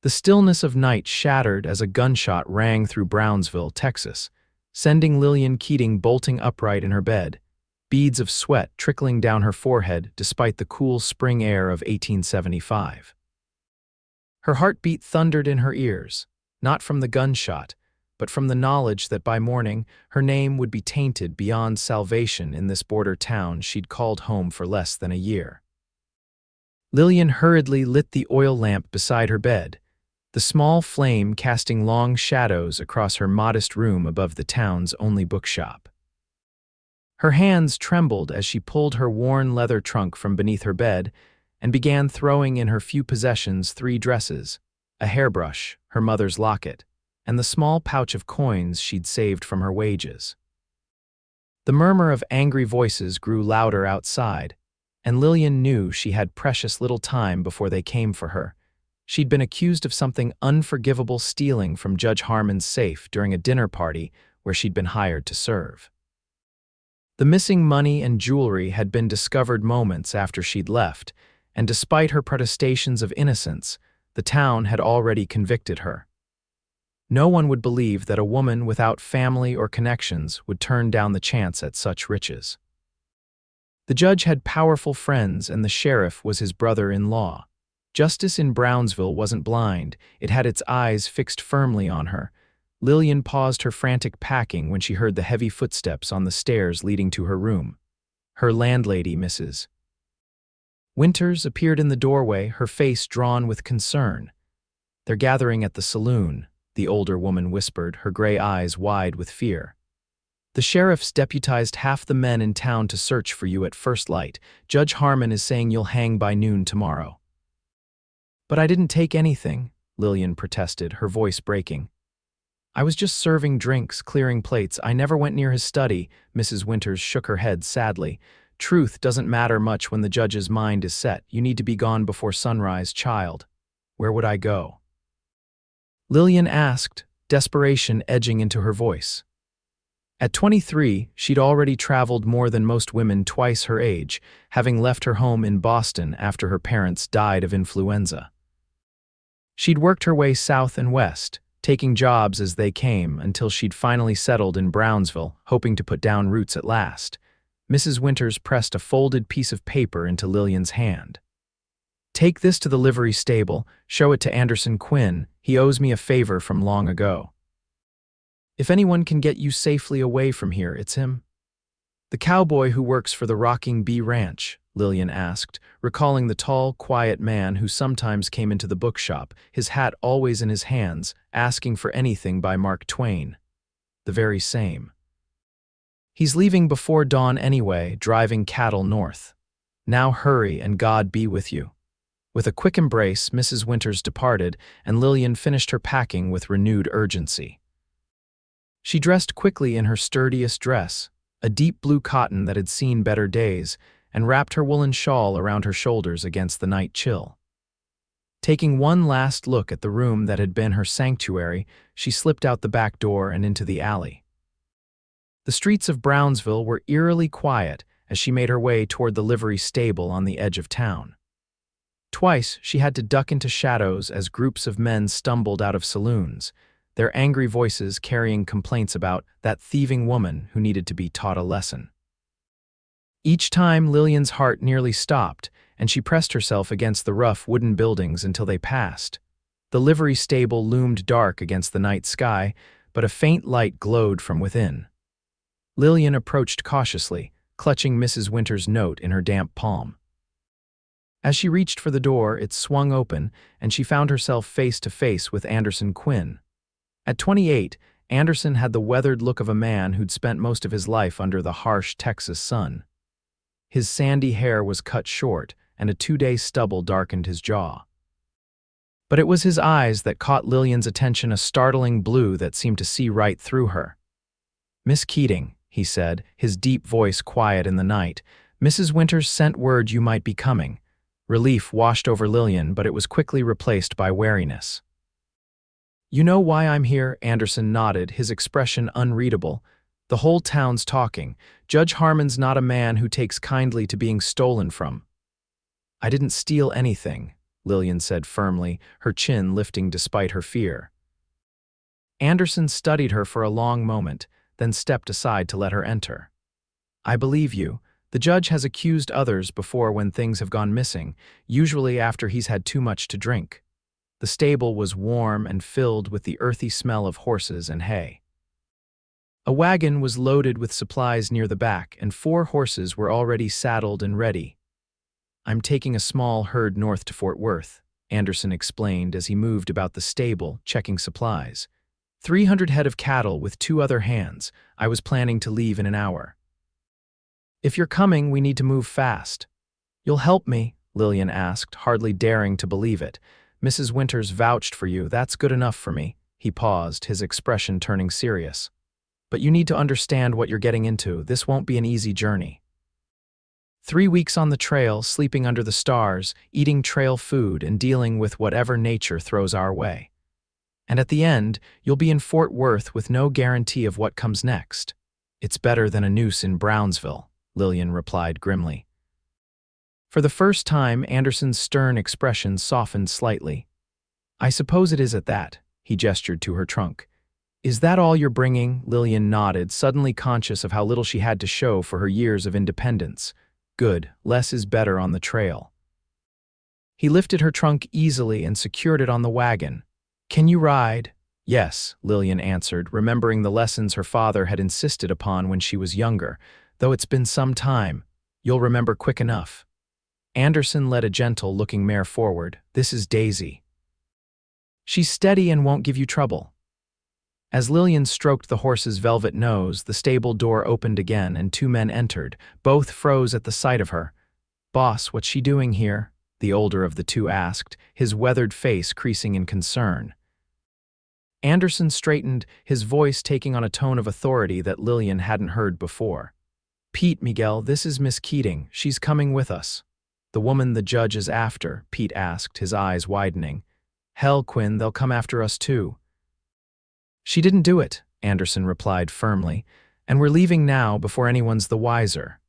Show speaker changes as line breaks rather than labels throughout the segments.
The stillness of night shattered as a gunshot rang through Brownsville, Texas, sending Lillian Keating bolting upright in her bed, beads of sweat trickling down her forehead despite the cool spring air of 1875. Her heartbeat thundered in her ears, not from the gunshot, but from the knowledge that by morning her name would be tainted beyond salvation in this border town she'd called home for less than a year. Lillian hurriedly lit the oil lamp beside her bed, the small flame casting long shadows across her modest room above the town's only bookshop. Her hands trembled as she pulled her worn leather trunk from beneath her bed and began throwing in her few possessions: 3 dresses, a hairbrush, her mother's locket, and the small pouch of coins she'd saved from her wages. The murmur of angry voices grew louder outside, and Lillian knew she had precious little time before they came for her. She'd been accused of something unforgivable: stealing from Judge Harmon's safe during a dinner party where she'd been hired to serve. The missing money and jewelry had been discovered moments after she'd left, and despite her protestations of innocence, the town had already convicted her. No one would believe that a woman without family or connections would turn down the chance at such riches. The judge had powerful friends, and the sheriff was his brother-in-law. Justice in Brownsville wasn't blind; it had its eyes fixed firmly on her. Lillian paused her frantic packing when she heard the heavy footsteps on the stairs leading to her room. Her landlady, Mrs. Winters, appeared in the doorway, her face drawn with concern. "They're gathering at the saloon," the older woman whispered, her gray eyes wide with fear. "The sheriff's deputized half the men in town to search for you at first light. Judge Harmon is saying you'll hang by noon tomorrow." "But I didn't take anything," Lillian protested, her voice breaking. "I was just serving drinks, clearing plates. I never went near his study." Mrs. Winters shook her head sadly. "Truth doesn't matter much when the judge's mind is set. You need to be gone before sunrise, child." "Where would I go?" Lillian asked, desperation edging into her voice. At 23, she'd already traveled more than most women twice her age, having left her home in Boston after her parents died of influenza. She'd worked her way south and west, taking jobs as they came until she'd finally settled in Brownsville, hoping to put down roots at last. Mrs. Winters pressed a folded piece of paper into Lillian's hand. "Take this to the livery stable, show it to Anderson Quinn. He owes me a favor from long ago. If anyone can get you safely away from here, it's him." "The cowboy who works for the Rocking Bee Ranch?" Lillian asked, recalling the tall, quiet man who sometimes came into the bookshop, his hat always in his hands, asking for anything by Mark Twain. "The very same. He's leaving before dawn anyway, driving cattle north. Now hurry, and God be with you." With a quick embrace, Mrs. Winters departed, and Lillian finished her packing with renewed urgency. She dressed quickly in her sturdiest dress, a deep blue cotton that had seen better days, and wrapped her woolen shawl around her shoulders against the night chill. Taking one last look at the room that had been her sanctuary, she slipped out the back door and into the alley. The streets of Brownsville were eerily quiet as she made her way toward the livery stable on the edge of town. Twice she had to duck into shadows as groups of men stumbled out of saloons, their angry voices carrying complaints about that thieving woman who needed to be taught a lesson. Each time Lillian's heart nearly stopped, and she pressed herself against the rough wooden buildings until they passed. The livery stable loomed dark against the night sky, but a faint light glowed from within. Lillian approached cautiously, clutching Mrs. Winters' note in her damp palm. As she reached for the door, it swung open, and she found herself face to face with Anderson Quinn. At 28, Anderson had the weathered look of a man who'd spent most of his life under the harsh Texas sun. His sandy hair was cut short, and a 2-day stubble darkened his jaw. But it was his eyes that caught Lillian's attention, a startling blue that seemed to see right through her. "Miss Keating," he said, his deep voice quiet in the night, "Mrs. Winters sent word you might be coming." Relief washed over Lillian, but it was quickly replaced by wariness. "You know why I'm here?" Anderson nodded, his expression unreadable. "The whole town's talking. Judge Harmon's not a man who takes kindly to being stolen from." "I didn't steal anything," Lillian said firmly, her chin lifting despite her fear. Anderson studied her for a long moment, then stepped aside to let her enter. I believe you. The judge has accused others before when things have gone missing, usually after he's had too much to drink. The stable was warm and filled with the earthy smell of horses and hay. A wagon was loaded with supplies near the back, and 4 horses were already saddled and ready. I'm taking a small herd north to Fort Worth, Anderson explained as he moved about the stable, checking supplies. 300 head of cattle with 2 other hands. I was planning to leave in an hour. If you're coming, we need to move fast. You'll help me? Lillian asked, hardly daring to believe it. Mrs. Winters vouched for you. That's good enough for me. He paused, his expression turning serious. But you need to understand what you're getting into. This won't be an easy journey. 3 weeks on the trail, sleeping under the stars, eating trail food, and dealing with whatever nature throws our way. And at the end, you'll be in Fort Worth with no guarantee of what comes next. It's better than a noose in Brownsville, Lillian replied grimly. For the first time, Anderson's stern expression softened slightly. I suppose it is at that, he gestured to her trunk. Is that all you're bringing? Lillian nodded, suddenly conscious of how little she had to show for her years of independence. Good, less is better on the trail. He lifted her trunk easily and secured it on the wagon. Can you ride? Yes, Lillian answered, remembering the lessons her father had insisted upon when she was younger. Though it's been some time, you'll remember quick enough. Anderson led a gentle-looking mare forward. This is Daisy. She's steady and won't give you trouble. As Lillian stroked the horse's velvet nose, the stable door opened again and 2 men entered. Both froze at the sight of her. Boss, what's she doing here? The older of the 2 asked, his weathered face creasing in concern. Anderson straightened, his voice taking on a tone of authority that Lillian hadn't heard before. Pete, Miguel, this is Miss Keating. She's coming with us. The woman the judge is after, Pete asked, his eyes widening. Hell, Quinn, they'll come after us too. She didn't do it, Anderson replied firmly, and we're leaving now before anyone's the wiser.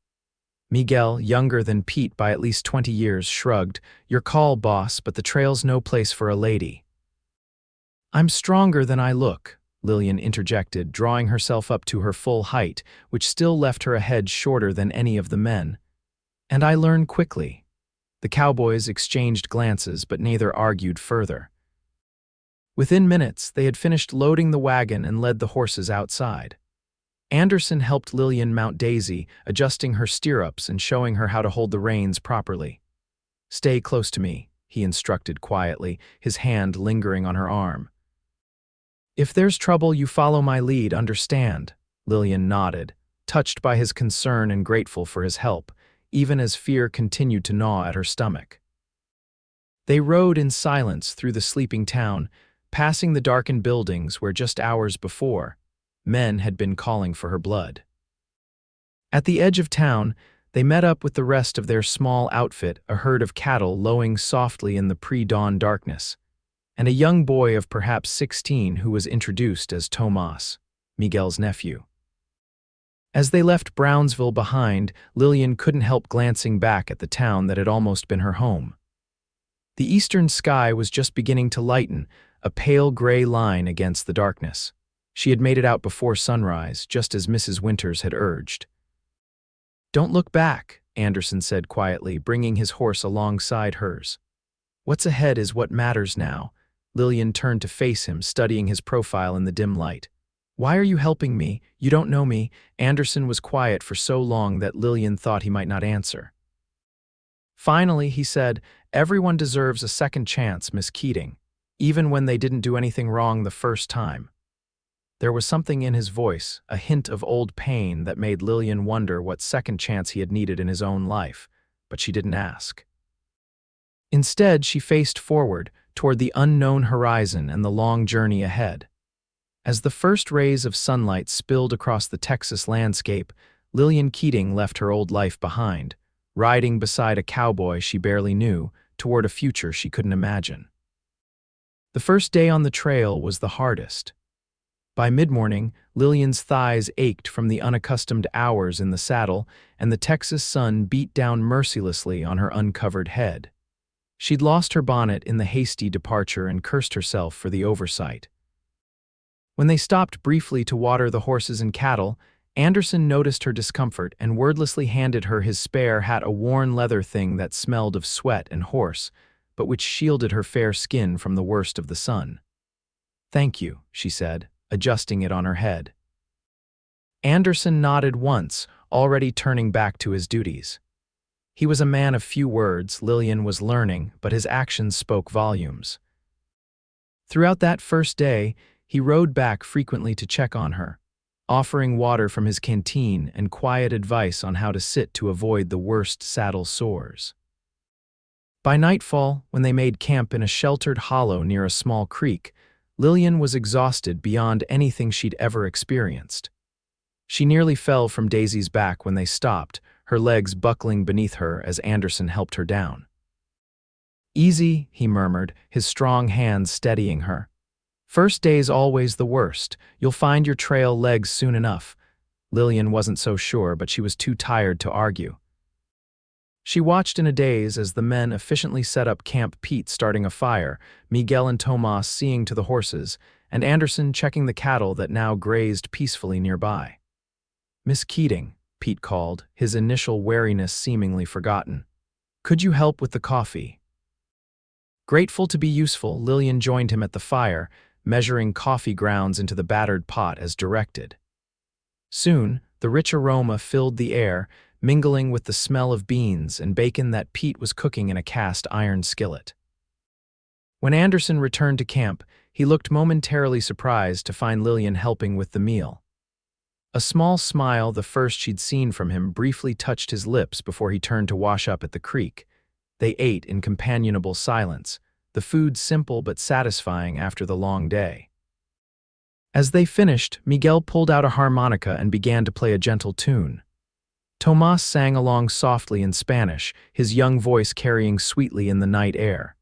Miguel, younger than Pete by at least 20 years, shrugged. Your call, boss, but the trail's no place for a lady. I'm stronger than I look, Lillian interjected, drawing herself up to her full height, which still left her a head shorter than any of the men. And I learn quickly. The cowboys exchanged glances, but neither argued further. Within minutes, they had finished loading the wagon and led the horses outside. Anderson helped Lillian mount Daisy, adjusting her stirrups and showing her how to hold the reins properly. Stay close to me, he instructed quietly, his hand lingering on her arm. If there's trouble, you follow my lead, understand? Lillian nodded, touched by his concern and grateful for his help, even as fear continued to gnaw at her stomach. They rode in silence through the sleeping town, passing the darkened buildings where just hours before, men had been calling for her blood. At the edge of town, they met up with the rest of their small outfit, a herd of cattle lowing softly in the pre-dawn darkness, and a young boy of perhaps 16 who was introduced as Tomas, Miguel's nephew. As they left Brownsville behind, Lillian couldn't help glancing back at the town that had almost been her home. The eastern sky was just beginning to lighten, a pale gray line against the darkness. She had made it out before sunrise, just as Mrs. Winters had urged. Don't look back, Anderson said quietly, bringing his horse alongside hers. What's ahead is what matters now. Lillian turned to face him, studying his profile in the dim light. Why are you helping me? You don't know me. Anderson was quiet for so long that Lillian thought he might not answer. Finally, he said, everyone deserves a second chance, Miss Keating, even when they didn't do anything wrong the first time. There was something in his voice, a hint of old pain that made Lillian wonder what second chance he had needed in his own life, but she didn't ask. Instead, she faced forward, toward the unknown horizon and the long journey ahead. As the first rays of sunlight spilled across the Texas landscape, Lillian Keating left her old life behind, riding beside a cowboy she barely knew, toward a future she couldn't imagine. The first day on the trail was the hardest. By mid-morning, Lillian's thighs ached from the unaccustomed hours in the saddle, and the Texas sun beat down mercilessly on her uncovered head. She'd lost her bonnet in the hasty departure and cursed herself for the oversight. When they stopped briefly to water the horses and cattle, Anderson noticed her discomfort and wordlessly handed her his spare hat, a worn leather thing that smelled of sweat and horse, but which shielded her fair skin from the worst of the sun. "Thank you," she said, adjusting it on her head. Anderson nodded once, already turning back to his duties. He was a man of few words, Lillian was learning, but his actions spoke volumes. Throughout that first day, he rode back frequently to check on her, offering water from his canteen and quiet advice on how to sit to avoid the worst saddle sores. By nightfall, when they made camp in a sheltered hollow near a small creek, Lillian was exhausted beyond anything she'd ever experienced. She nearly fell from Daisy's back when they stopped, her legs buckling beneath her as Anderson helped her down. "Easy," he murmured, his strong hands steadying her. "First day's always the worst. You'll find your trail legs soon enough." Lillian wasn't so sure, but she was too tired to argue. She watched in a daze as the men efficiently set up camp, Pete starting a fire, Miguel and Tomas seeing to the horses, and Anderson checking the cattle that now grazed peacefully nearby. "Miss Keating," Pete called, his initial wariness seemingly forgotten. "Could you help with the coffee?" Grateful to be useful, Lillian joined him at the fire, measuring coffee grounds into the battered pot as directed. Soon, the rich aroma filled the air, mingling with the smell of beans and bacon that Pete was cooking in a cast iron skillet. When Anderson returned to camp, he looked momentarily surprised to find Lillian helping with the meal. A small smile, the first she'd seen from him, briefly touched his lips before he turned to wash up at the creek. They ate in companionable silence, the food simple but satisfying after the long day. As they finished, Miguel pulled out a harmonica and began to play a gentle tune. Tomas sang along softly in Spanish, his young voice carrying sweetly in the night air.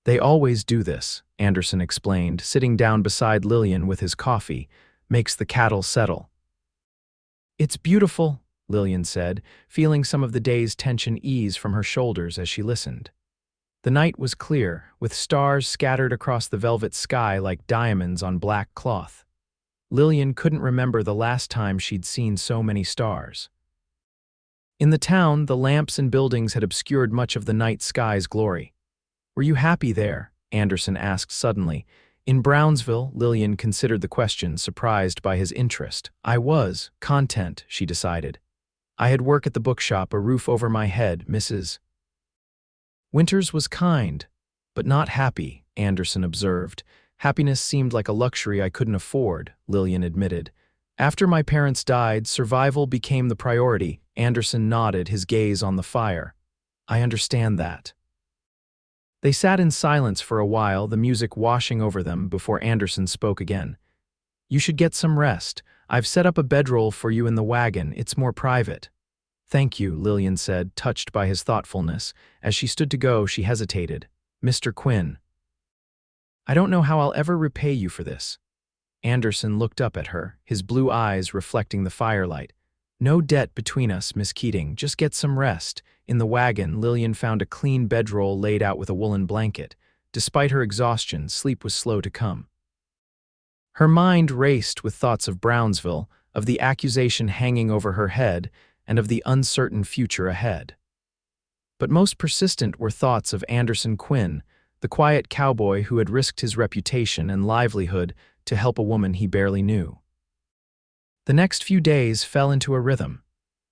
"They always do this," Anderson explained, sitting down beside Lillian with his coffee. "Makes the cattle settle." "It's beautiful," Lillian said, feeling some of the day's tension ease from her shoulders as she listened. The night was clear, with stars scattered across the velvet sky like diamonds on black cloth. Lillian couldn't remember the last time she'd seen so many stars. In the town, the lamps and buildings had obscured much of the night sky's glory. "Were you happy there?" Anderson asked suddenly. In Brownsville, Lillian considered the question, surprised by his interest. "I was content," she decided. "I had work at the bookshop, a roof over my head, Mrs. Winters was kind, but not happy," Anderson observed. "Happiness seemed like a luxury I couldn't afford," Lillian admitted. "After my parents died, survival became the priority." Anderson nodded, his gaze on the fire. "I understand that." They sat in silence for a while, the music washing over them, before Anderson spoke again. "You should get some rest. I've set up a bedroll for you in the wagon. It's more private." "Thank you," Lillian said, touched by his thoughtfulness. As she stood to go, she hesitated. "Mr. Quinn, I don't know how I'll ever repay you for this." Anderson looked up at her, his blue eyes reflecting the firelight. "No debt between us, Miss Keating. Just get some rest." In the wagon, Lillian found a clean bedroll laid out with a woolen blanket. Despite her exhaustion, sleep was slow to come. Her mind raced with thoughts of Brownsville, of the accusation hanging over her head, and of the uncertain future ahead. But most persistent were thoughts of Anderson Quinn, the quiet cowboy who had risked his reputation and livelihood to help a woman he barely knew. The next few days fell into a rhythm.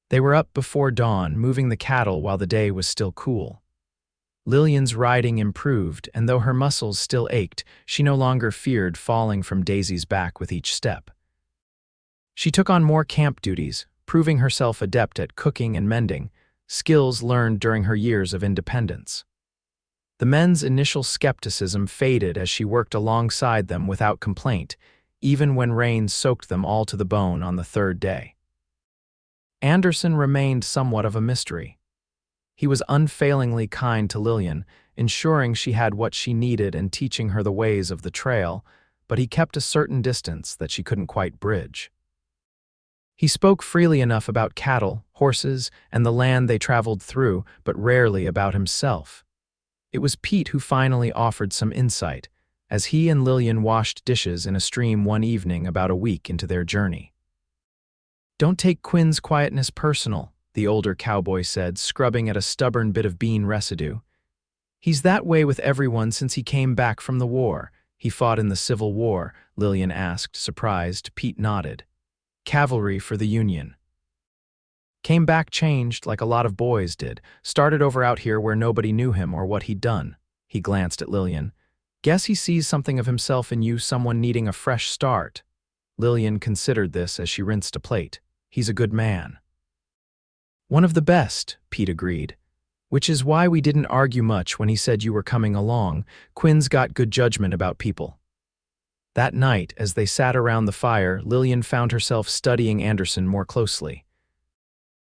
They were up before dawn, moving the cattle while the day was still cool. Lillian's riding improved, and though her muscles still ached, she no longer feared falling from Daisy's back with each step. She took on more camp duties, proving herself adept at cooking and mending, skills learned during her years of independence. The men's initial skepticism faded as she worked alongside them without complaint, even when rain soaked them all to the bone on the third day. Anderson remained somewhat of a mystery. He was unfailingly kind to Lillian, ensuring she had what she needed and teaching her the ways of the trail, but he kept a certain distance that she couldn't quite bridge. He spoke freely enough about cattle, horses, and the land they traveled through, but rarely about himself. It was Pete who finally offered some insight, as he and Lillian washed dishes in a stream one evening about a week into their journey. "Don't take Quinn's quietness personal," the older cowboy said, scrubbing at a stubborn bit of bean residue. "He's that way with everyone since he came back from the war." "He fought in the Civil War?" Lillian asked, surprised. Pete nodded. "Cavalry for the Union. Came back changed, like a lot of boys did. Started over out here where nobody knew him or what he'd done." He glanced at Lillian. "Guess he sees something of himself in you, someone needing a fresh start." Lillian considered this as she rinsed a plate. "He's a good man." "One of the best," Pete agreed. "Which is why we didn't argue much when he said you were coming along. Quinn's got good judgment about people." That night, as they sat around the fire, Lillian found herself studying Anderson more closely.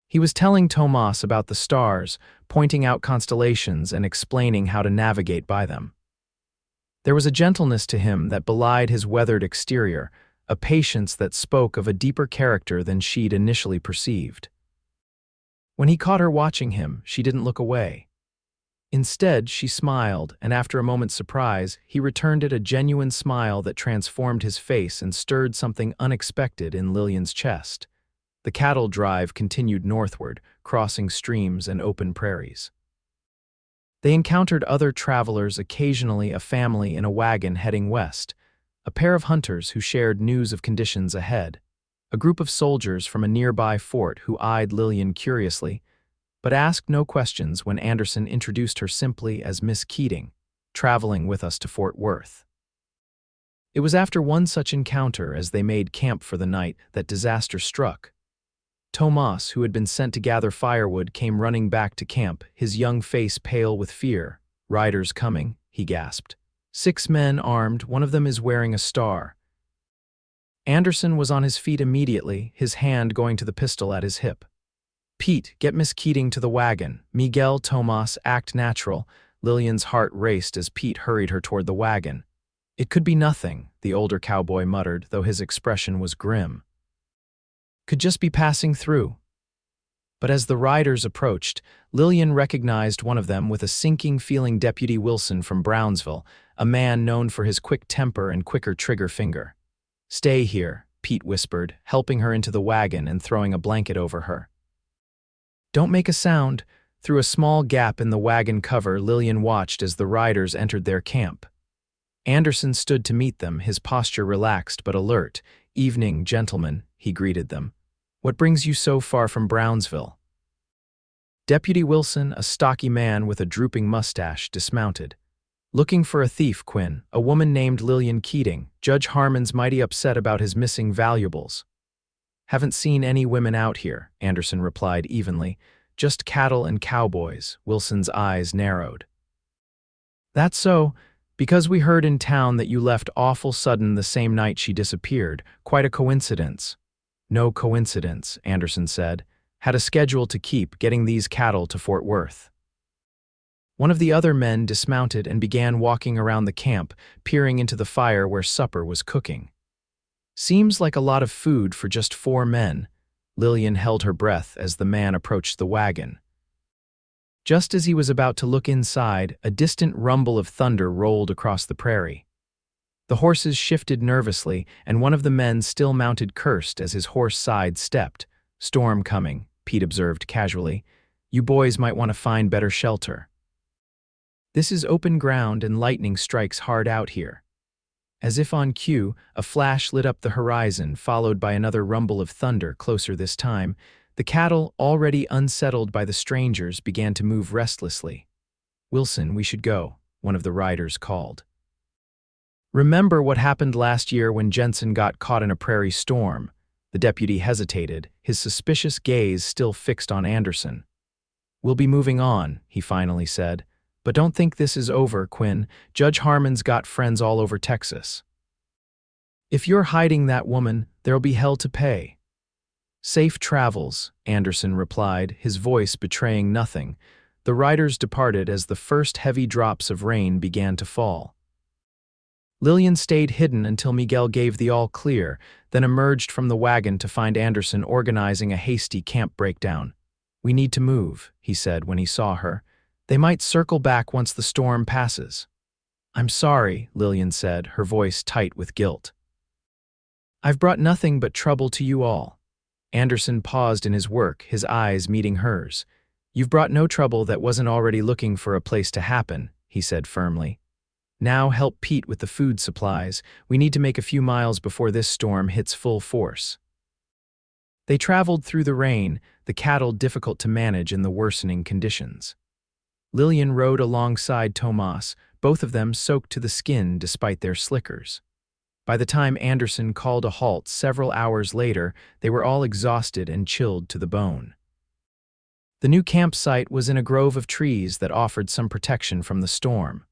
He was telling Tomas about the stars, pointing out constellations and explaining how to navigate by them. There was a gentleness to him that belied his weathered exterior, a patience that spoke of a deeper character than she'd initially perceived. When he caught her watching him, she didn't look away. Instead, she smiled, and after a moment's surprise, he returned it, a genuine smile that transformed his face and stirred something unexpected in Lillian's chest. The cattle drive continued northward, crossing streams and open prairies. They encountered other travelers, occasionally a family in a wagon heading west, a pair of hunters who shared news of conditions ahead, a group of soldiers from a nearby fort who eyed Lillian curiously, but asked no questions when Anderson introduced her simply as Miss Keating, traveling with us to Fort Worth. It was after one such encounter, as they made camp for the night, that disaster struck. Tomas, who had been sent to gather firewood, came running back to camp, his young face pale with fear. "Riders coming," he gasped. "6 men armed, one of them is wearing a star." Anderson was on his feet immediately, his hand going to the pistol at his hip. "Pete, get Miss Keating to the wagon. Miguel, Tomas, act natural." Lillian's heart raced as Pete hurried her toward the wagon. "It could be nothing," the older cowboy muttered, though his expression was grim. "Could just be passing through." But as the riders approached, Lillian recognized one of them with a sinking feeling: Deputy Wilson from Brownsville, a man known for his quick temper and quicker trigger finger. "Stay here," Pete whispered, helping her into the wagon and throwing a blanket over her. "Don't make a sound." Through a small gap in the wagon cover, Lillian watched as the riders entered their camp. Anderson stood to meet them, his posture relaxed but alert. "Evening, gentlemen," he greeted them. "What brings you so far from Brownsville?" Deputy Wilson, a stocky man with a drooping mustache, dismounted. "Looking for a thief, Quinn, a woman named Lillian Keating. Judge Harmon's mighty upset about his missing valuables." "Haven't seen any women out here," Anderson replied evenly. "Just cattle and cowboys." Wilson's eyes narrowed. "That's so, because we heard in town that you left awful sudden the same night she disappeared. Quite a coincidence." "No coincidence," Anderson said. "Had a schedule to keep, getting these cattle to Fort Worth." One of the other men dismounted and began walking around the camp, peering into the fire where supper was cooking. "Seems like a lot of food for just 4 men." Lillian held her breath as the man approached the wagon. Just as he was about to look inside, a distant rumble of thunder rolled across the prairie. The horses shifted nervously, and one of the men still mounted cursed as his horse sidestepped. "Storm coming," Pete observed casually. "You boys might want to find better shelter. This is open ground and lightning strikes hard out here." As if on cue, a flash lit up the horizon, followed by another rumble of thunder closer this time. The cattle, already unsettled by the strangers, began to move restlessly. "Wilson, we should go," one of the riders called. "Remember what happened last year when Jensen got caught in a prairie storm?" The deputy hesitated, his suspicious gaze still fixed on Anderson. "We'll be moving on," he finally said. "But don't think this is over, Quinn. Judge Harmon's got friends all over Texas. If you're hiding that woman, there'll be hell to pay." "Safe travels," Anderson replied, his voice betraying nothing. The riders departed as the first heavy drops of rain began to fall. Lillian stayed hidden until Miguel gave the all-clear, then emerged from the wagon to find Anderson organizing a hasty camp breakdown. "We need to move," he said when he saw her. They might circle back once the storm passes. I'm sorry, Lillian said, her voice tight with guilt. I've brought nothing but trouble to you all. Anderson paused in his work, his eyes meeting hers. You've brought no trouble that wasn't already looking for a place to happen, he said firmly. Now help Pete with the food supplies. We need to make a few miles before this storm hits full force. They traveled through the rain, the cattle difficult to manage in the worsening conditions. Lillian rode alongside Tomas, both of them soaked to the skin despite their slickers. By the time Anderson called a halt several hours later, they were all exhausted and chilled to the bone. The new campsite was in a grove of trees that offered some protection from the storm.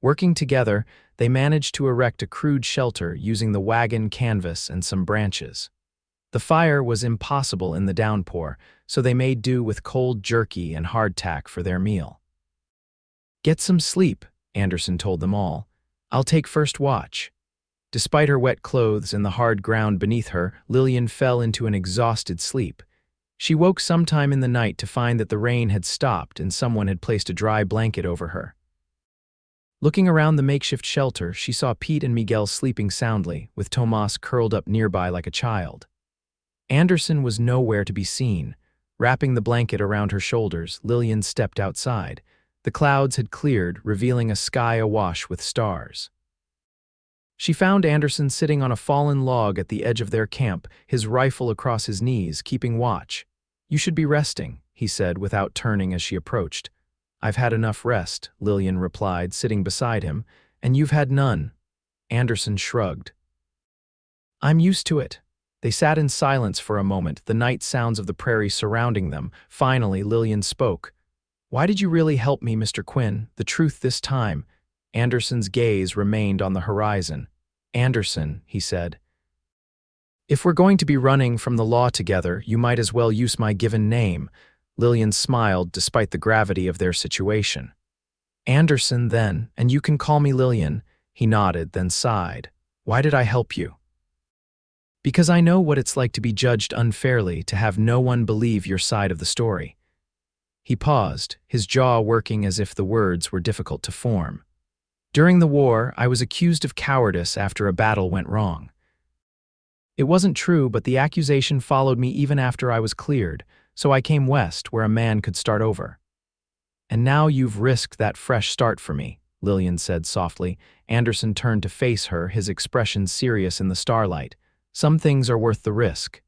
Working together, they managed to erect a crude shelter using the wagon canvas and some branches. The fire was impossible in the downpour, so they made do with cold jerky and hardtack for their meal. Get some sleep, Anderson told them all. I'll take first watch. Despite her wet clothes and the hard ground beneath her, Lillian fell into an exhausted sleep. She woke sometime in the night to find that the rain had stopped and someone had placed a dry blanket over her. Looking around the makeshift shelter, she saw Pete and Miguel sleeping soundly, with Tomas curled up nearby like a child. Anderson was nowhere to be seen. Wrapping the blanket around her shoulders, Lillian stepped outside. The clouds had cleared, revealing a sky awash with stars. She found Anderson sitting on a fallen log at the edge of their camp, his rifle across his knees, keeping watch. You should be resting, he said without turning as she approached. I've had enough rest, Lillian replied, sitting beside him, and you've had none. Anderson shrugged. I'm used to it. They sat in silence for a moment, the night sounds of the prairie surrounding them. Finally, Lillian spoke. Why did you really help me, Mr. Quinn? The truth this time. Anderson's gaze remained on the horizon. Anderson, he said. If we're going to be running from the law together, you might as well use my given name. Lillian smiled despite the gravity of their situation. Anderson, then, and you can call me Lillian. He nodded, then sighed. Why did I help you? Because I know what it's like to be judged unfairly, to have no one believe your side of the story. He paused, his jaw working as if the words were difficult to form. During the war, I was accused of cowardice after a battle went wrong. It wasn't true, but the accusation followed me even after I was cleared, so I came west where a man could start over. And now you've risked that fresh start for me, Lillian said softly. Anderson turned to face her, his expression serious in the starlight. Some things are worth the risk.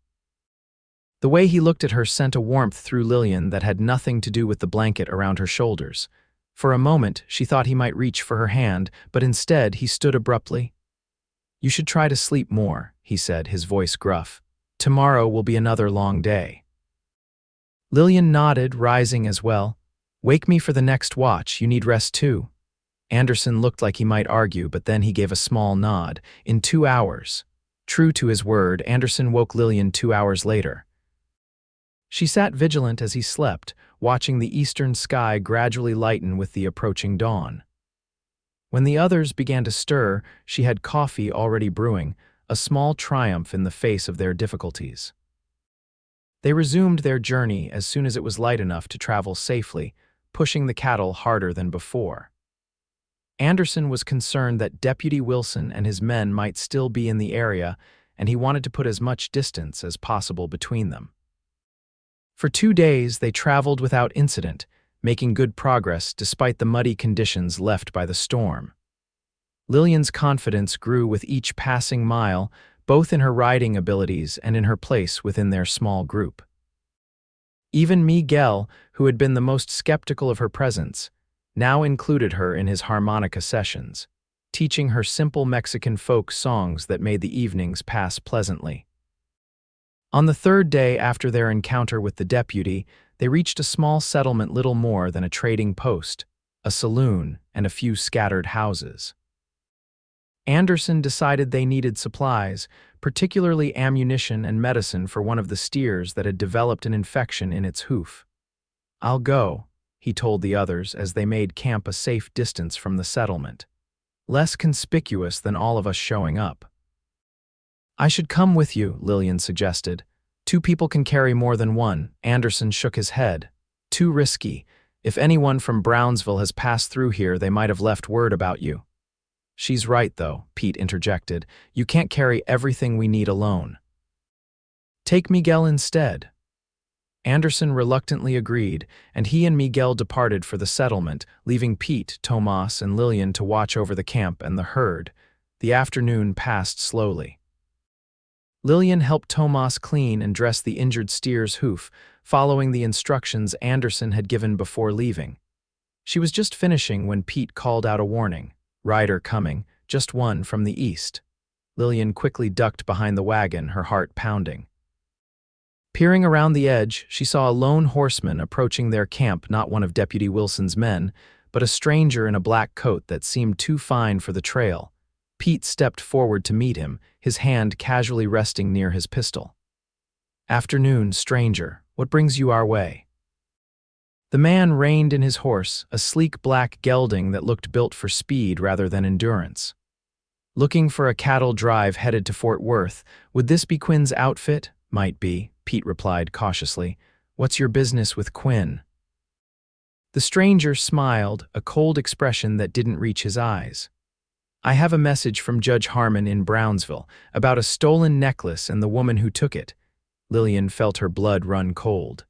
The way he looked at her sent a warmth through Lillian that had nothing to do with the blanket around her shoulders. For a moment, she thought he might reach for her hand, but instead he stood abruptly. You should try to sleep more, he said, his voice gruff. Tomorrow will be another long day. Lillian nodded, rising as well. Wake me for the next watch, you need rest too. Anderson looked like he might argue, but then he gave a small nod. In 2 hours. True to his word, Anderson woke Lillian 2 hours later. She sat vigilant as he slept, watching the eastern sky gradually lighten with the approaching dawn. When the others began to stir, she had coffee already brewing, a small triumph in the face of their difficulties. They resumed their journey as soon as it was light enough to travel safely, pushing the cattle harder than before. Anderson was concerned that Deputy Wilson and his men might still be in the area, and he wanted to put as much distance as possible between them. For 2 days, they traveled without incident, making good progress despite the muddy conditions left by the storm. Lillian's confidence grew with each passing mile, both in her riding abilities and in her place within their small group. Even Miguel, who had been the most skeptical of her presence, now included her in his harmonica sessions, teaching her simple Mexican folk songs that made the evenings pass pleasantly. On the 3rd day after their encounter with the deputy, they reached a small settlement little more than a trading post, a saloon, and a few scattered houses. Anderson decided they needed supplies, particularly ammunition and medicine for one of the steers that had developed an infection in its hoof. I'll go, he told the others as they made camp a safe distance from the settlement. Less conspicuous than all of us showing up. I should come with you, Lillian suggested. 2 people can carry more than one. Anderson shook his head. Too risky. If anyone from Brownsville has passed through here, they might have left word about you." "She's right, though," Pete interjected. "You can't carry everything we need alone. Take Miguel instead." Anderson reluctantly agreed, and he and Miguel departed for the settlement, leaving Pete, Tomas, and Lillian to watch over the camp and the herd. The afternoon passed slowly. Lillian helped Tomas clean and dress the injured steer's hoof, following the instructions Anderson had given before leaving. She was just finishing when Pete called out a warning. "Rider coming, just one from the east." Lillian quickly ducked behind the wagon, her heart pounding. Peering around the edge, she saw a lone horseman approaching their camp, not one of Deputy Wilson's men, but a stranger in a black coat that seemed too fine for the trail. Pete stepped forward to meet him, his hand casually resting near his pistol. "Afternoon, stranger. What brings you our way?" The man reined in his horse, a sleek black gelding that looked built for speed rather than endurance. "Looking for a cattle drive headed to Fort Worth. Would this be Quinn's outfit?" "Might be," Pete replied cautiously. "What's your business with Quinn?" The stranger smiled, a cold expression that didn't reach his eyes. "I have a message from Judge Harmon in Brownsville about a stolen necklace and the woman who took it." Lillian felt her blood run cold.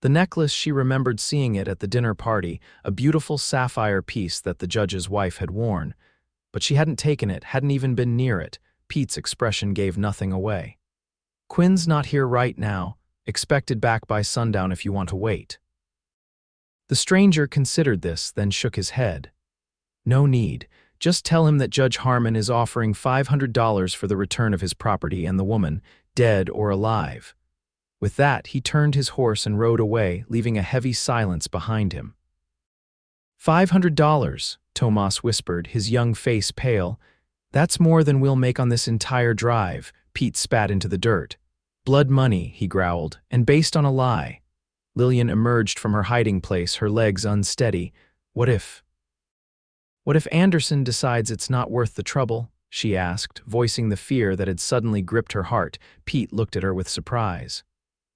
The necklace, she remembered seeing it at the dinner party, a beautiful sapphire piece that the judge's wife had worn. But she hadn't taken it, hadn't even been near it. Pete's expression gave nothing away. "Quinn's not here right now. Expected back by sundown if you want to wait." The stranger considered this, then shook his head. "No need. Just tell him that Judge Harmon is offering $500 for the return of his property and the woman, dead or alive." With that, he turned his horse and rode away, leaving a heavy silence behind him. $500, Tomas whispered, his young face pale. "That's more than we'll make on this entire drive." Pete spat into the dirt. "Blood money," he growled, "and based on a lie." Lillian emerged from her hiding place, her legs unsteady. What if Anderson decides it's not worth the trouble?" she asked, voicing the fear that had suddenly gripped her heart. Pete looked at her with surprise.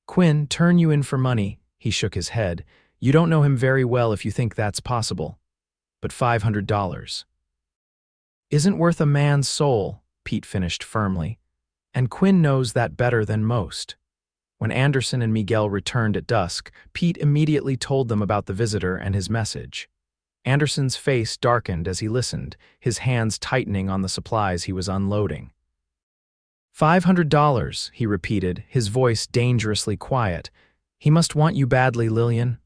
"Quinn, turn you in for money?" He shook his head. "You don't know him very well if you think that's possible. But $500 isn't worth a man's soul," Pete finished firmly. "And Quinn knows that better than most." When Anderson and Miguel returned at dusk, Pete immediately told them about the visitor and his message. Anderson's face darkened as he listened, his hands tightening on the supplies he was unloading. $500, he repeated, his voice dangerously quiet. "He must want you badly, Lillian."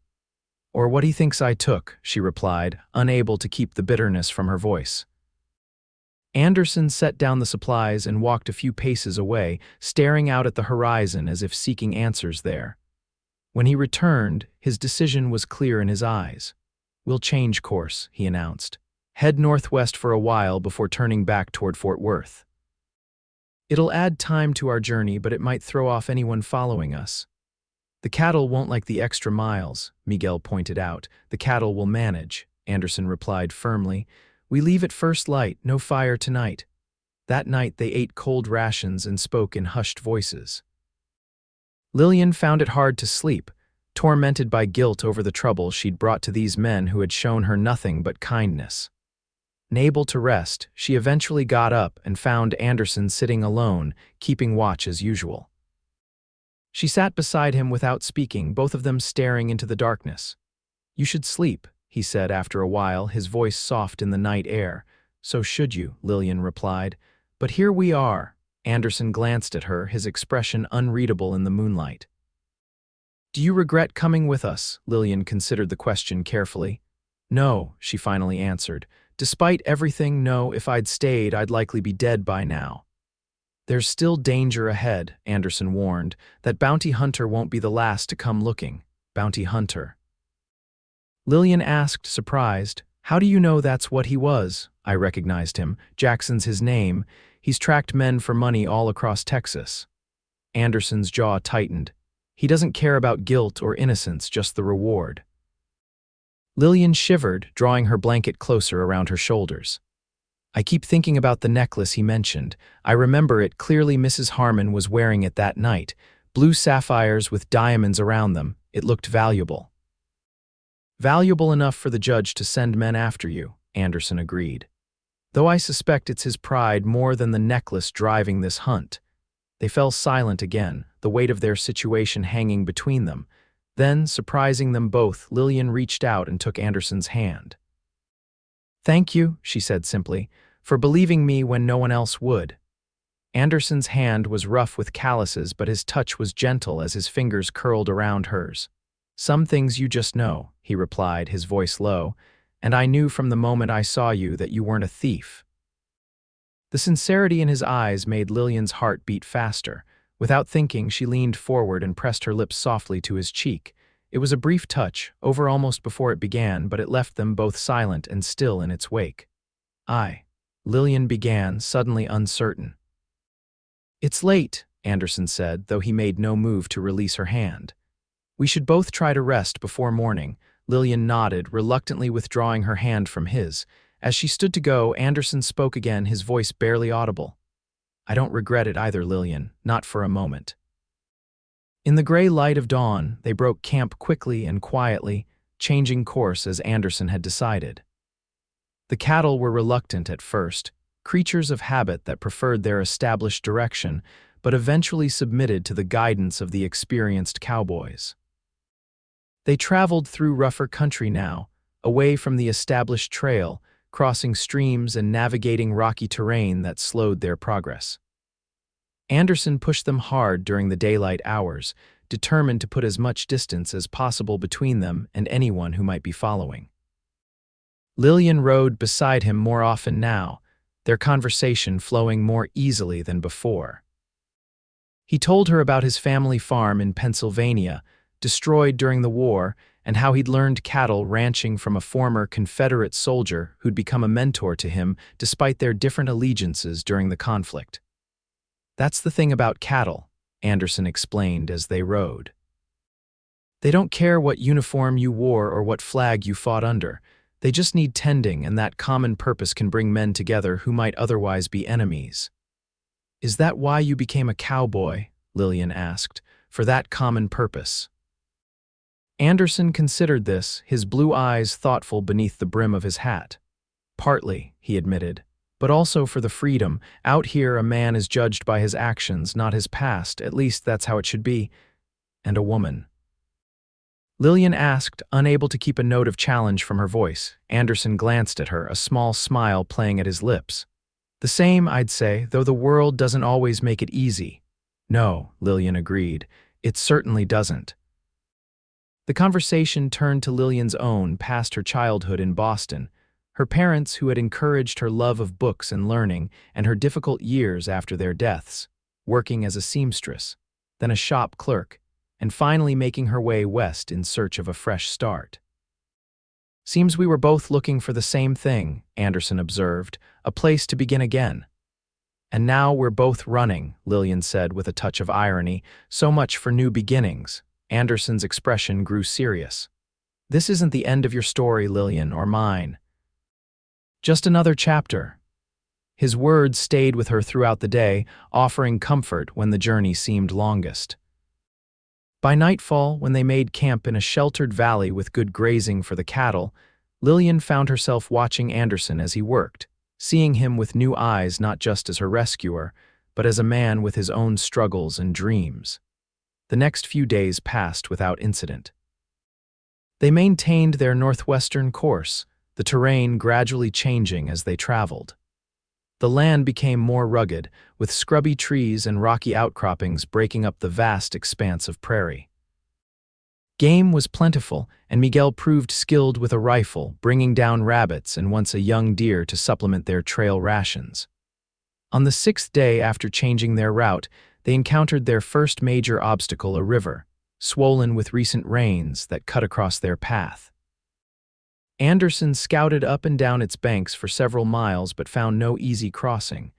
"Or what he thinks I took," she replied, unable to keep the bitterness from her voice. Anderson set down the supplies and walked a few paces away, staring out at the horizon as if seeking answers there. When he returned, his decision was clear in his eyes. "We'll change course," he announced. "Head northwest for a while before turning back toward Fort Worth. It'll add time to our journey, but it might throw off anyone following us." "The cattle won't like the extra miles," Miguel pointed out. "The cattle will manage," Anderson replied firmly. "We leave at first light, no fire tonight." That night they ate cold rations and spoke in hushed voices. Lillian found it hard to sleep, tormented by guilt over the trouble she'd brought to these men who had shown her nothing but kindness. Unable to rest, she eventually got up and found Anderson sitting alone, keeping watch as usual. She sat beside him without speaking, both of them staring into the darkness. "You should sleep," he said after a while, his voice soft in the night air. "So should you," Lillian replied. "But here we are." Anderson glanced at her, his expression unreadable in the moonlight. "Do you regret coming with us?" Lillian considered the question carefully. "No," she finally answered. "Despite everything, no, if I'd stayed, I'd likely be dead by now." "There's still danger ahead," Anderson warned. "That bounty hunter won't be the last to come looking." "Bounty hunter?" Lillian asked, surprised. "How do you know that's what he was?" "I recognized him. Jackson's his name. He's tracked men for money all across Texas." Anderson's jaw tightened. "He doesn't care about guilt or innocence, just the reward." Lillian shivered, drawing her blanket closer around her shoulders. "I keep thinking about the necklace he mentioned. I remember it clearly. Mrs. Harmon was wearing it that night. Blue sapphires with diamonds around them. It looked valuable." Valuable enough for the judge to send men after you, Anderson agreed. Though I suspect it's his pride more than the necklace driving this hunt. They fell silent again, the weight of their situation hanging between them. Then, surprising them both, Lillian reached out and took Anderson's hand. "Thank you," she said simply, "for believing me when no one else would." Anderson's hand was rough with calluses, but his touch was gentle as his fingers curled around hers. "Some things you just know," he replied, his voice low, "and I knew from the moment I saw you that you weren't a thief." The sincerity in his eyes made Lillian's heart beat faster. Without thinking, she leaned forward and pressed her lips softly to his cheek. It was a brief touch, over almost before it began, but it left them both silent and still in its wake. Lillian began, suddenly uncertain. "It's late," Anderson said, though he made no move to release her hand. "We should both try to rest before morning." Lillian nodded, reluctantly withdrawing her hand from his. As she stood to go, Anderson spoke again, his voice barely audible. "I don't regret it either, Lillian, not for a moment." In the gray light of dawn, they broke camp quickly and quietly, changing course as Anderson had decided. The cattle were reluctant at first, creatures of habit that preferred their established direction, but eventually submitted to the guidance of the experienced cowboys. They traveled through rougher country now, away from the established trail, crossing streams and navigating rocky terrain that slowed their progress. Anderson pushed them hard during the daylight hours, determined to put as much distance as possible between them and anyone who might be following. Lillian rode beside him more often now, their conversation flowing more easily than before. He told her about his family farm in Pennsylvania, destroyed during the war, and how he'd learned cattle ranching from a former Confederate soldier who'd become a mentor to him despite their different allegiances during the conflict. "That's the thing about cattle," Anderson explained as they rode. "They don't care what uniform you wore or what flag you fought under. They just need tending, and that common purpose can bring men together who might otherwise be enemies." "Is that why you became a cowboy?" Lillian asked. "For that common purpose?" Anderson considered this, his blue eyes thoughtful beneath the brim of his hat. "Partly," he admitted, "but also for the freedom. Out here, a man is judged by his actions, not his past. At least that's how it should be. And a woman." Lillian asked, unable to keep a note of challenge from her voice. Anderson glanced at her, a small smile playing at his lips. "The same, I'd say, though the world doesn't always make it easy." "No," Lillian agreed. "It certainly doesn't." The conversation turned to Lillian's own past her childhood in Boston, her parents who had encouraged her love of books and learning, and her difficult years after their deaths, working as a seamstress, then a shop clerk, and finally making her way west in search of a fresh start. "Seems we were both looking for the same thing," Anderson observed, "a place to begin again." "And now we're both running," Lillian said with a touch of irony. "So much for new beginnings." Anderson's expression grew serious. "This isn't the end of your story, Lillian, or mine. Just another chapter." His words stayed with her throughout the day, offering comfort when the journey seemed longest. By nightfall, when they made camp in a sheltered valley with good grazing for the cattle, Lillian found herself watching Anderson as he worked, seeing him with new eyes not just as her rescuer, but as a man with his own struggles and dreams. The next few days passed without incident. They maintained their northwestern course, the terrain gradually changing as they traveled. The land became more rugged, with scrubby trees and rocky outcroppings breaking up the vast expanse of prairie. Game was plentiful, and Miguel proved skilled with a rifle, bringing down rabbits and once a young deer to supplement their trail rations. On the 6th day after changing their route, they encountered their first major obstacle, a river, swollen with recent rains that cut across their path. Anderson scouted up and down its banks for several miles but found no easy crossing.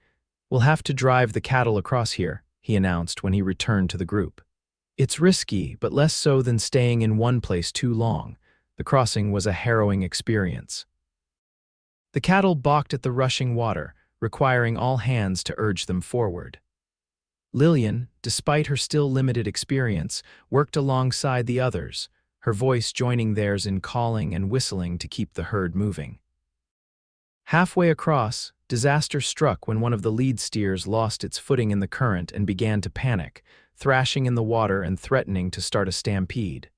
"We'll have to drive the cattle across here," he announced when he returned to the group. "It's risky, but less so than staying in one place too long." The crossing was a harrowing experience. The cattle balked at the rushing water, requiring all hands to urge them forward. Lillian, despite her still limited experience, worked alongside the others, her voice joining theirs in calling and whistling to keep the herd moving. Halfway across, disaster struck when one of the lead steers lost its footing in the current and began to panic, thrashing in the water and threatening to start a stampede.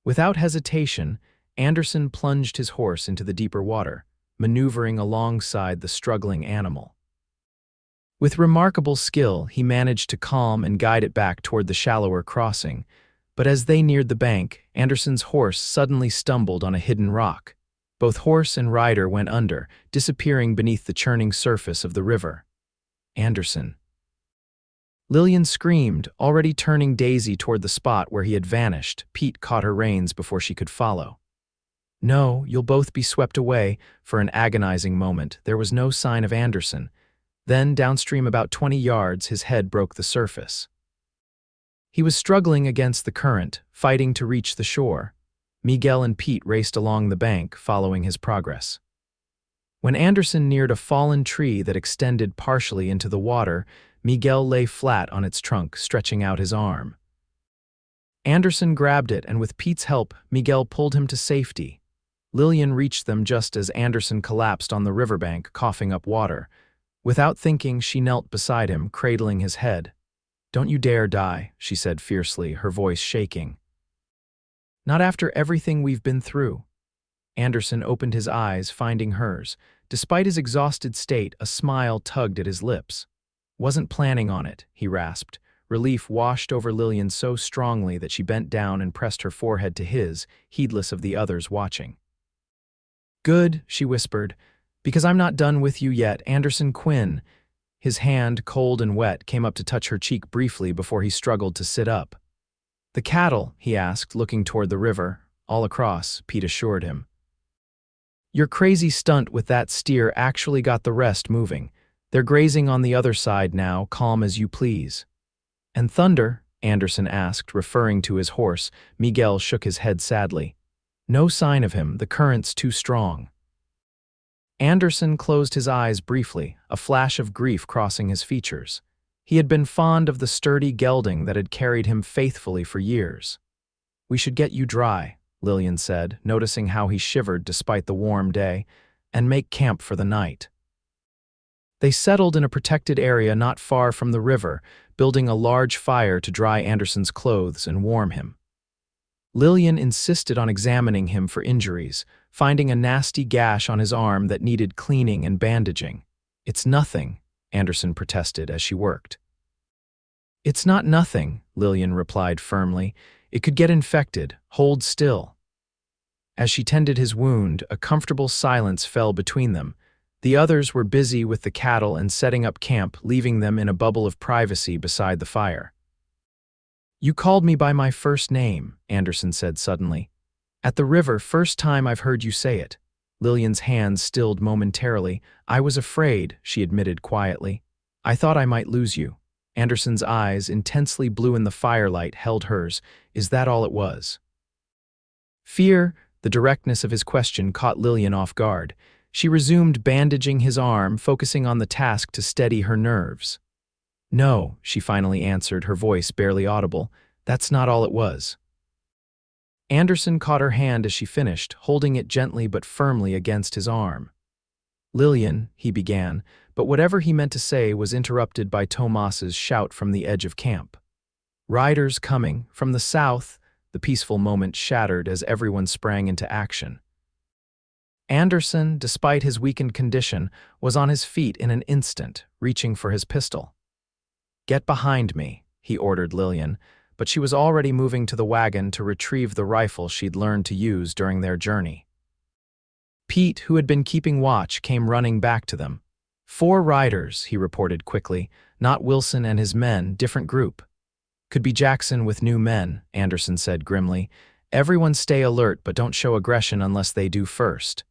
Without hesitation, Anderson plunged his horse into the deeper water, maneuvering alongside the struggling animal. With remarkable skill, he managed to calm and guide it back toward the shallower crossing, but as they neared the bank, Anderson's horse suddenly stumbled on a hidden rock. Both horse and rider went under, disappearing beneath the churning surface of the river. Anderson. Lillian screamed, already turning Daisy toward the spot where he had vanished. Pete caught her reins before she could follow. No, you'll both be swept away. For an agonizing moment, there was no sign of Anderson. Then, downstream about 20 yards, his head broke the surface. He was struggling against the current, fighting to reach the shore. Miguel and Pete raced along the bank, following his progress. When Anderson neared a fallen tree that extended partially into the water, Miguel lay flat on its trunk, stretching out his arm. Anderson grabbed it, and with Pete's help, Miguel pulled him to safety. Lillian reached them just as Anderson collapsed on the riverbank, coughing up water. Without thinking, she knelt beside him, cradling his head. "Don't you dare die," she said fiercely, her voice shaking. "Not after everything we've been through." Anderson opened his eyes, finding hers. Despite his exhausted state, a smile tugged at his lips. "Wasn't planning on it," he rasped. Relief washed over Lillian so strongly that she bent down and pressed her forehead to his, heedless of the others watching. "Good," she whispered, "because I'm not done with you yet, Anderson Quinn." His hand, cold and wet, came up to touch her cheek briefly before he struggled to sit up. "The cattle?" he asked, looking toward the river. "All across," Pete assured him. "Your crazy stunt with that steer actually got the rest moving. They're grazing on the other side now, calm as you please." "And Thunder?" Anderson asked, referring to his horse. Miguel shook his head sadly. "No sign of him, the current's too strong." Anderson closed his eyes briefly, a flash of grief crossing his features. He had been fond of the sturdy gelding that had carried him faithfully for years. "We should get you dry," Lillian said, noticing how he shivered despite the warm day, "and make camp for the night." They settled in a protected area not far from the river, building a large fire to dry Anderson's clothes and warm him. Lillian insisted on examining him for injuries, finding a nasty gash on his arm that needed cleaning and bandaging. "It's nothing," Anderson protested as she worked. "It's not nothing," Lillian replied firmly. "It could get infected. Hold still." As she tended his wound, a comfortable silence fell between them. The others were busy with the cattle and setting up camp, leaving them in a bubble of privacy beside the fire. "You called me by my first name," Anderson said suddenly. "At the river, first time I've heard you say it." Lillian's hands stilled momentarily. "I was afraid," she admitted quietly. "I thought I might lose you." Anderson's eyes, intensely blue in the firelight, held hers. "Is that all it was?" Fear, the directness of his question, caught Lillian off guard. She resumed bandaging his arm, focusing on the task to steady her nerves. "No," she finally answered, her voice barely audible. "That's not all it was." Anderson caught her hand as she finished, holding it gently but firmly against his arm. "Lillian," he began, but whatever he meant to say was interrupted by Tomas's shout from the edge of camp. "Riders coming, from the south." The peaceful moment shattered as everyone sprang into action. Anderson, despite his weakened condition, was on his feet in an instant, reaching for his pistol. "Get behind me," he ordered Lillian, but she was already moving to the wagon to retrieve the rifle she'd learned to use during their journey. Pete, who had been keeping watch, came running back to them. "4 riders," he reported quickly. "Not Wilson and his men, different group." "Could be Jackson with new men," Anderson said grimly. "Everyone stay alert, but don't show aggression unless they do first."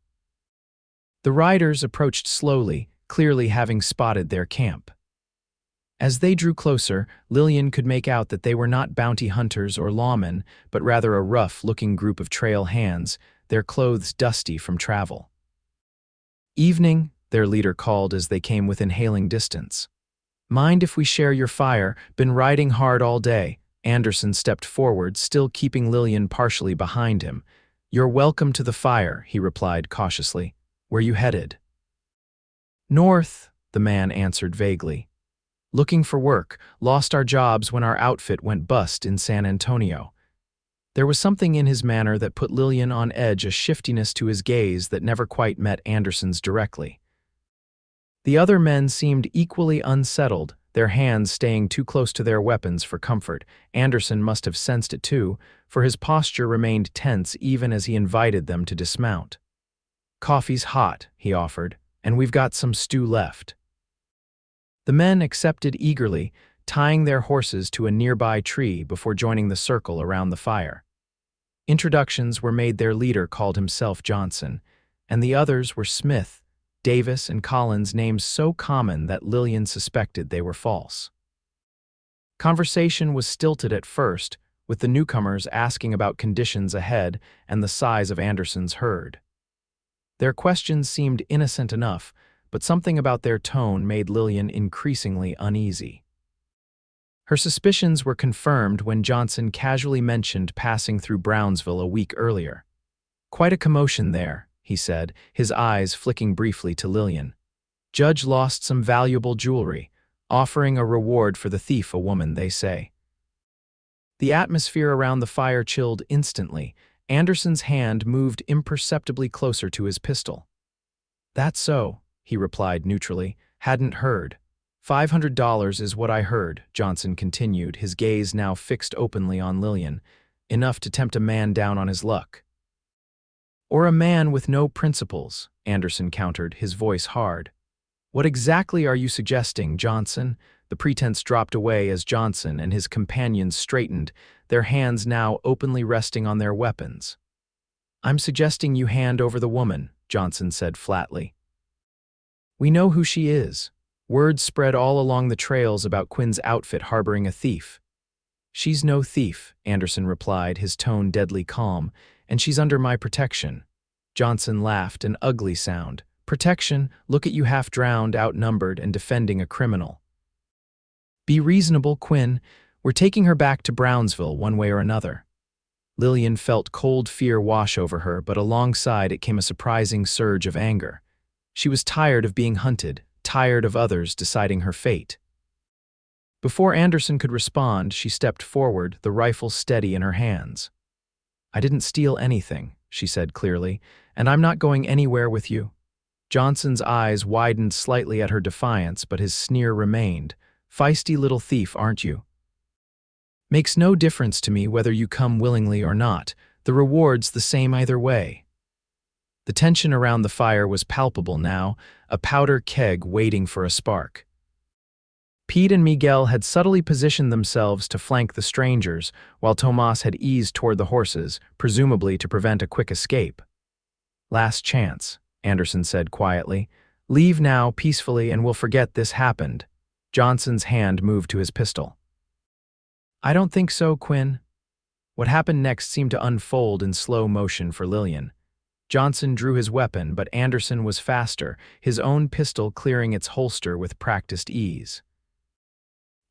The riders approached slowly, clearly having spotted their camp. As they drew closer, Lillian could make out that they were not bounty hunters or lawmen, but rather a rough-looking group of trail hands, their clothes dusty from travel. "Evening," their leader called as they came within hailing distance. "Mind if we share your fire? Been riding hard all day." Anderson stepped forward, still keeping Lillian partially behind him. "You're welcome to the fire," he replied cautiously. "Where you headed?" "North," the man answered vaguely. "Looking for work. Lost our jobs when our outfit went bust in San Antonio." There was something in his manner that put Lillian on edge, a shiftiness to his gaze that never quite met Anderson's directly. The other men seemed equally unsettled, their hands staying too close to their weapons for comfort. Anderson must have sensed it too, for his posture remained tense even as he invited them to dismount. "Coffee's hot," he offered, "and we've got some stew left." The men accepted eagerly, tying their horses to a nearby tree before joining the circle around the fire. Introductions were made. Their leader called himself Johnson, and the others were Smith, Davis, and Collins, names so common that Lillian suspected they were false. Conversation was stilted at first, with the newcomers asking about conditions ahead and the size of Anderson's herd. Their questions seemed innocent enough, but something about their tone made Lillian increasingly uneasy. Her suspicions were confirmed when Johnson casually mentioned passing through Brownsville a week earlier. "Quite a commotion there," he said, his eyes flicking briefly to Lillian. "Judge lost some valuable jewelry, offering a reward for the thief, a woman, they say." The atmosphere around the fire chilled instantly. Anderson's hand moved imperceptibly closer to his pistol. "That's so," he replied neutrally. "Hadn't heard." $500 is what I heard," Johnson continued, his gaze now fixed openly on Lillian. "Enough to tempt a man down on his luck." "Or a man with no principles," Anderson countered, his voice hard. "What exactly are you suggesting, Johnson?" The pretense dropped away as Johnson and his companions straightened, their hands now openly resting on their weapons. "I'm suggesting you hand over the woman," Johnson said flatly. "We know who she is. Word spread all along the trails about Quinn's outfit harboring a thief." "She's no thief," Anderson replied, his tone deadly calm, "and she's under my protection." Johnson laughed, an ugly sound. "Protection? Look at you, half drowned, outnumbered, and defending a criminal." "Be reasonable, Quinn. We're taking her back to Brownsville one way or another." Lillian felt cold fear wash over her, but alongside it came a surprising surge of anger. She was tired of being hunted, tired of others deciding her fate. Before Anderson could respond, she stepped forward, the rifle steady in her hands. "I didn't steal anything," she said clearly, "and I'm not going anywhere with you." Johnson's eyes widened slightly at her defiance, but his sneer remained. "Feisty little thief, aren't you? Makes no difference to me whether you come willingly or not. The reward's the same either way." The tension around the fire was palpable now, a powder keg waiting for a spark. Pete and Miguel had subtly positioned themselves to flank the strangers, while Tomas had eased toward the horses, presumably to prevent a quick escape. "Last chance," Anderson said quietly. "Leave now, peacefully, and we'll forget this happened." Johnson's hand moved to his pistol. "I don't think so, Quinn." What happened next seemed to unfold in slow motion for Lillian. Johnson drew his weapon, but Anderson was faster, his own pistol clearing its holster with practiced ease.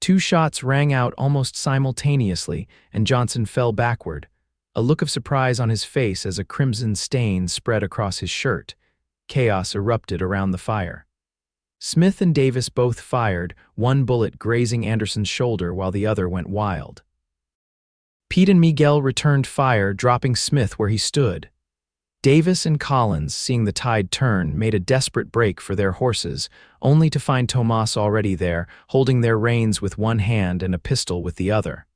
Two shots rang out almost simultaneously, and Johnson fell backward, a look of surprise on his face as a crimson stain spread across his shirt. Chaos erupted around the fire. Smith and Davis both fired, one bullet grazing Anderson's shoulder while the other went wild. Pete and Miguel returned fire, dropping Smith where he stood. Davis and Collins, seeing the tide turn, made a desperate break for their horses, only to find Tomas already there, holding their reins with one hand and a pistol with the other.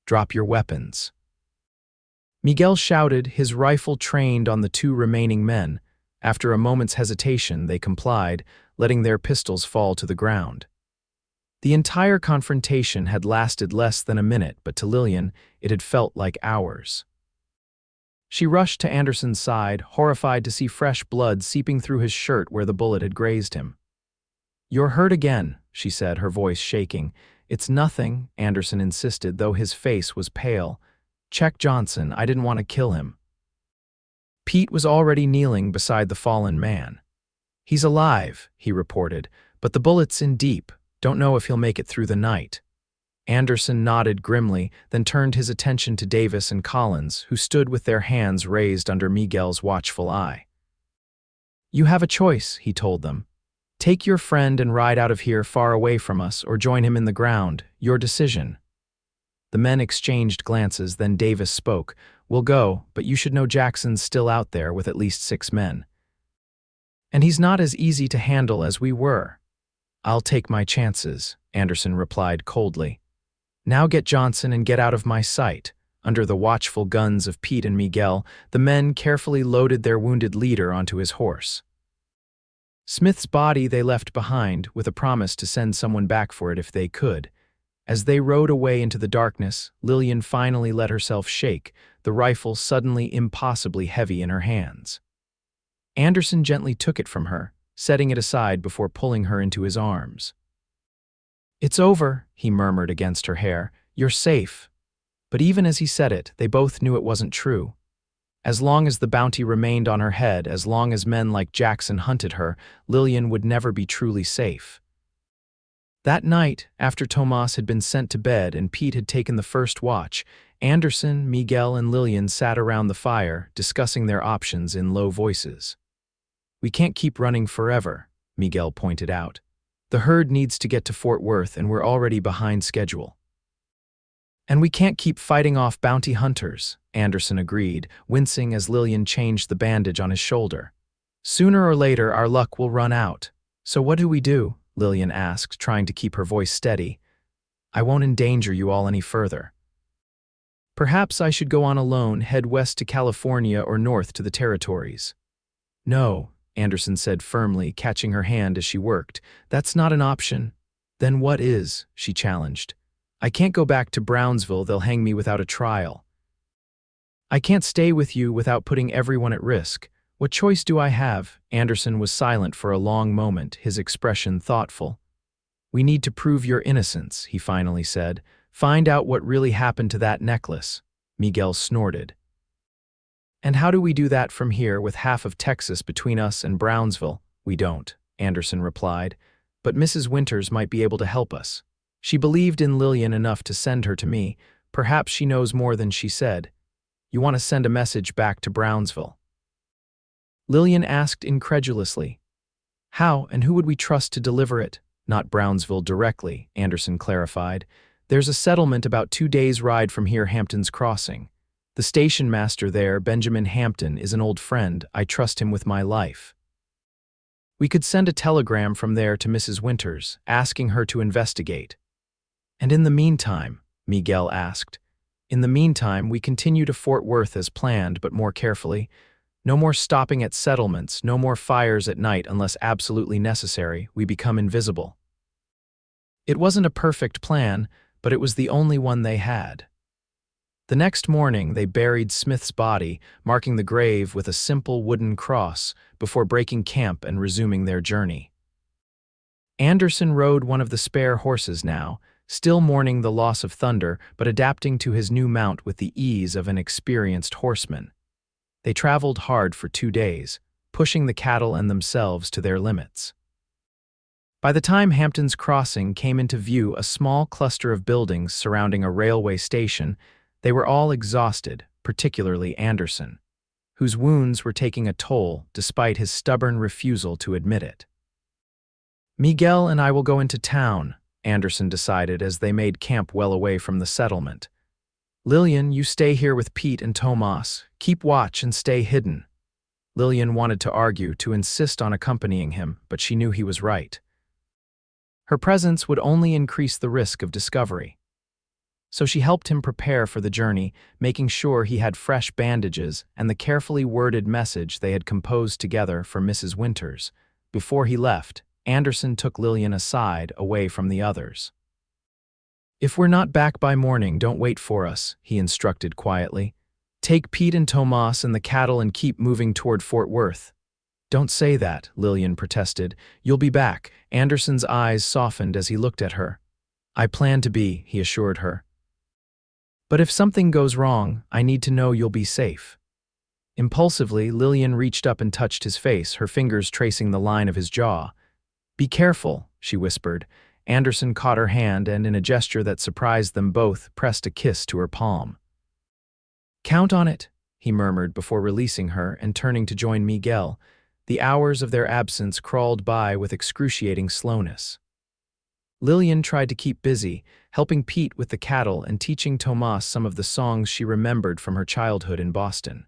"Drop your weapons." Miguel shouted, his rifle trained on the two remaining men. After a moment's hesitation, they complied, letting their pistols fall to the ground. The entire confrontation had lasted less than a minute, but to Lillian, it had felt like hours. She rushed to Anderson's side, horrified to see fresh blood seeping through his shirt where the bullet had grazed him. "You're hurt again," she said, her voice shaking. "It's nothing," Anderson insisted, though his face was pale. "Check Johnson, I didn't want to kill him." Pete was already kneeling beside the fallen man. "He's alive," he reported, "but the bullet's in deep. Don't know if he'll make it through the night." Anderson nodded grimly, then turned his attention to Davis and Collins, who stood with their hands raised under Miguel's watchful eye. "You have a choice," he told them. "Take your friend and ride out of here far away from us, or join him in the ground. Your decision." The men exchanged glances, then Davis spoke. "We'll go, but you should know Jackson's still out there with at least 6 men. And he's not as easy to handle as we were." "I'll take my chances," Anderson replied coldly. "Now get Johnson and get out of my sight." Under the watchful guns of Pete and Miguel, the men carefully loaded their wounded leader onto his horse. Smith's body they left behind, with a promise to send someone back for it if they could. As they rode away into the darkness, Lillian finally let herself shake, the rifle suddenly impossibly heavy in her hands. Anderson gently took it from her, setting it aside before pulling her into his arms. "It's over," he murmured against her hair. "You're safe." But even as he said it, they both knew it wasn't true. As long as the bounty remained on her head, as long as men like Jackson hunted her, Lillian would never be truly safe. That night, after Tomas had been sent to bed and Pete had taken the first watch, Anderson, Miguel, and Lillian sat around the fire, discussing their options in low voices. "We can't keep running forever," Miguel pointed out. "The herd needs to get to Fort Worth, and we're already behind schedule." "And we can't keep fighting off bounty hunters," Anderson agreed, wincing as Lillian changed the bandage on his shoulder. "Sooner or later, our luck will run out. So what do we do?" Lillian asked, trying to keep her voice steady. "I won't endanger you all any further." "Perhaps I should go on alone, head west to California or north to the territories." "No," Anderson said firmly, catching her hand as she worked. "That's not an option." "Then what is?" she challenged. "I can't go back to Brownsville, they'll hang me without a trial. I can't stay with you without putting everyone at risk. What choice do I have?" Anderson was silent for a long moment, his expression thoughtful. "We need to prove your innocence," he finally said. "Find out what really happened to that necklace." Miguel snorted. "And how do we do that from here with half of Texas between us and Brownsville?" "We don't," Anderson replied. "But Mrs. Winters might be able to help us. She believed in Lillian enough to send her to me. Perhaps she knows more than she said. You want to send a message back to Brownsville?" Lillian asked incredulously. "How, and who would we trust to deliver it?" "Not Brownsville directly," Anderson clarified. "There's a settlement about 2 days' ride from here, Hampton's Crossing. The station master there, Benjamin Hampton, is an old friend. I trust him with my life. We could send a telegram from there to Mrs. Winters, asking her to investigate." "And in the meantime?" Miguel asked. "In the meantime, we continue to Fort Worth as planned, but more carefully. No more stopping at settlements, no more fires at night unless absolutely necessary. We become invisible." It wasn't a perfect plan, but it was the only one they had. The next morning, they buried Smith's body, marking the grave with a simple wooden cross, before breaking camp and resuming their journey. Anderson rode one of the spare horses now, still mourning the loss of Thunder, but adapting to his new mount with the ease of an experienced horseman. They traveled hard for 2 days, pushing the cattle and themselves to their limits. By the time Hampton's Crossing came into view, a small cluster of buildings surrounding a railway station, they were all exhausted, particularly Anderson, whose wounds were taking a toll despite his stubborn refusal to admit it. "Miguel and I will go into town," Anderson decided as they made camp well away from the settlement. "Lillian, you stay here with Pete and Tomas. Keep watch and stay hidden." Lillian wanted to argue, to insist on accompanying him, but she knew he was right. Her presence would only increase the risk of discovery. So she helped him prepare for the journey, making sure he had fresh bandages and the carefully worded message they had composed together for Mrs. Winters. Before he left, Anderson took Lillian aside, away from the others. "If we're not back by morning, don't wait for us," he instructed quietly. "Take Pete and Tomas and the cattle and keep moving toward Fort Worth." "Don't say that," Lillian protested. "You'll be back." Anderson's eyes softened as he looked at her. "I plan to be," he assured her. "But if something goes wrong, I need to know you'll be safe." Impulsively, Lillian reached up and touched his face, her fingers tracing the line of his jaw. "Be careful," she whispered. Anderson caught her hand and, in a gesture that surprised them both, pressed a kiss to her palm. "Count on it," he murmured before releasing her and turning to join Miguel. The hours of their absence crawled by with excruciating slowness. Lillian tried to keep busy, helping Pete with the cattle and teaching Tomas some of the songs she remembered from her childhood in Boston.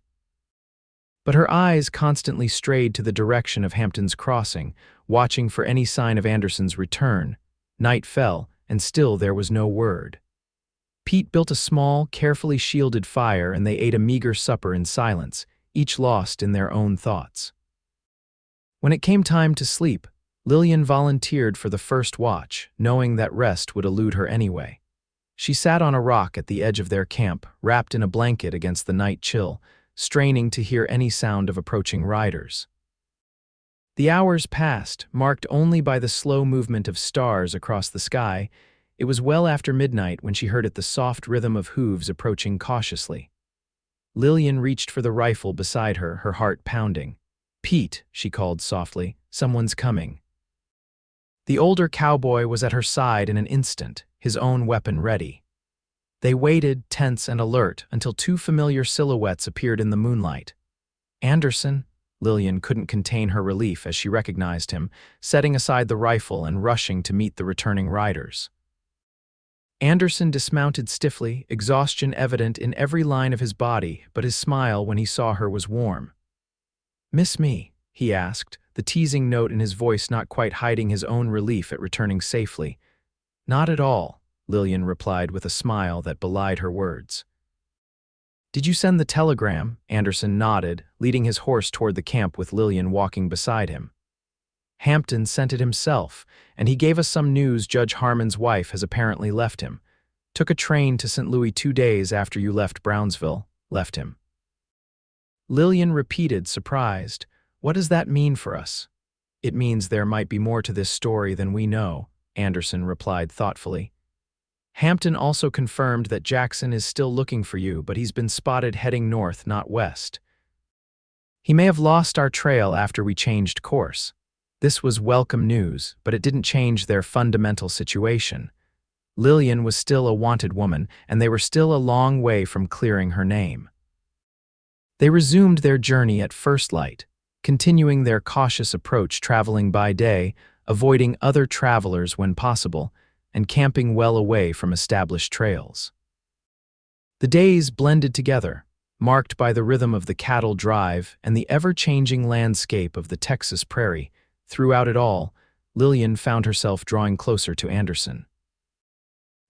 But her eyes constantly strayed to the direction of Hampton's Crossing, watching for any sign of Anderson's return. Night fell, and still there was no word. Pete built a small, carefully shielded fire and they ate a meager supper in silence, each lost in their own thoughts. When it came time to sleep, Lillian volunteered for the first watch, knowing that rest would elude her anyway. She sat on a rock at the edge of their camp, wrapped in a blanket against the night chill, straining to hear any sound of approaching riders. The hours passed, marked only by the slow movement of stars across the sky. It was well after midnight when she heard the soft rhythm of hooves approaching cautiously. Lillian reached for the rifle beside her, her heart pounding. "Pete," she called softly, "someone's coming." The older cowboy was at her side in an instant, his own weapon ready. They waited, tense and alert, until two familiar silhouettes appeared in the moonlight. "Anderson?" Lillian couldn't contain her relief as she recognized him, setting aside the rifle and rushing to meet the returning riders. Anderson dismounted stiffly, exhaustion evident in every line of his body, but his smile when he saw her was warm. "Miss me?" he asked, the teasing note in his voice not quite hiding his own relief at returning safely. "Not at all," Lillian replied with a smile that belied her words. "Did you send the telegram?" Anderson nodded, leading his horse toward the camp with Lillian walking beside him. "Hampton sent it himself, and he gave us some news Judge Harmon's wife has apparently left him. Took a train to St. Louis 2 days after you left Brownsville, left him." Lillian repeated, surprised. "What does that mean for us?" "It means there might be more to this story than we know," Anderson replied thoughtfully. "Hampton also confirmed that Jackson is still looking for you, but he's been spotted heading north, not west. He may have lost our trail after we changed course." This was welcome news, but it didn't change their fundamental situation. Lillian was still a wanted woman, and they were still a long way from clearing her name. They resumed their journey at first light, continuing their cautious approach, traveling by day, avoiding other travelers when possible, and camping well away from established trails. The days blended together, marked by the rhythm of the cattle drive and the ever-changing landscape of the Texas prairie. Throughout it all, Lillian found herself drawing closer to Anderson.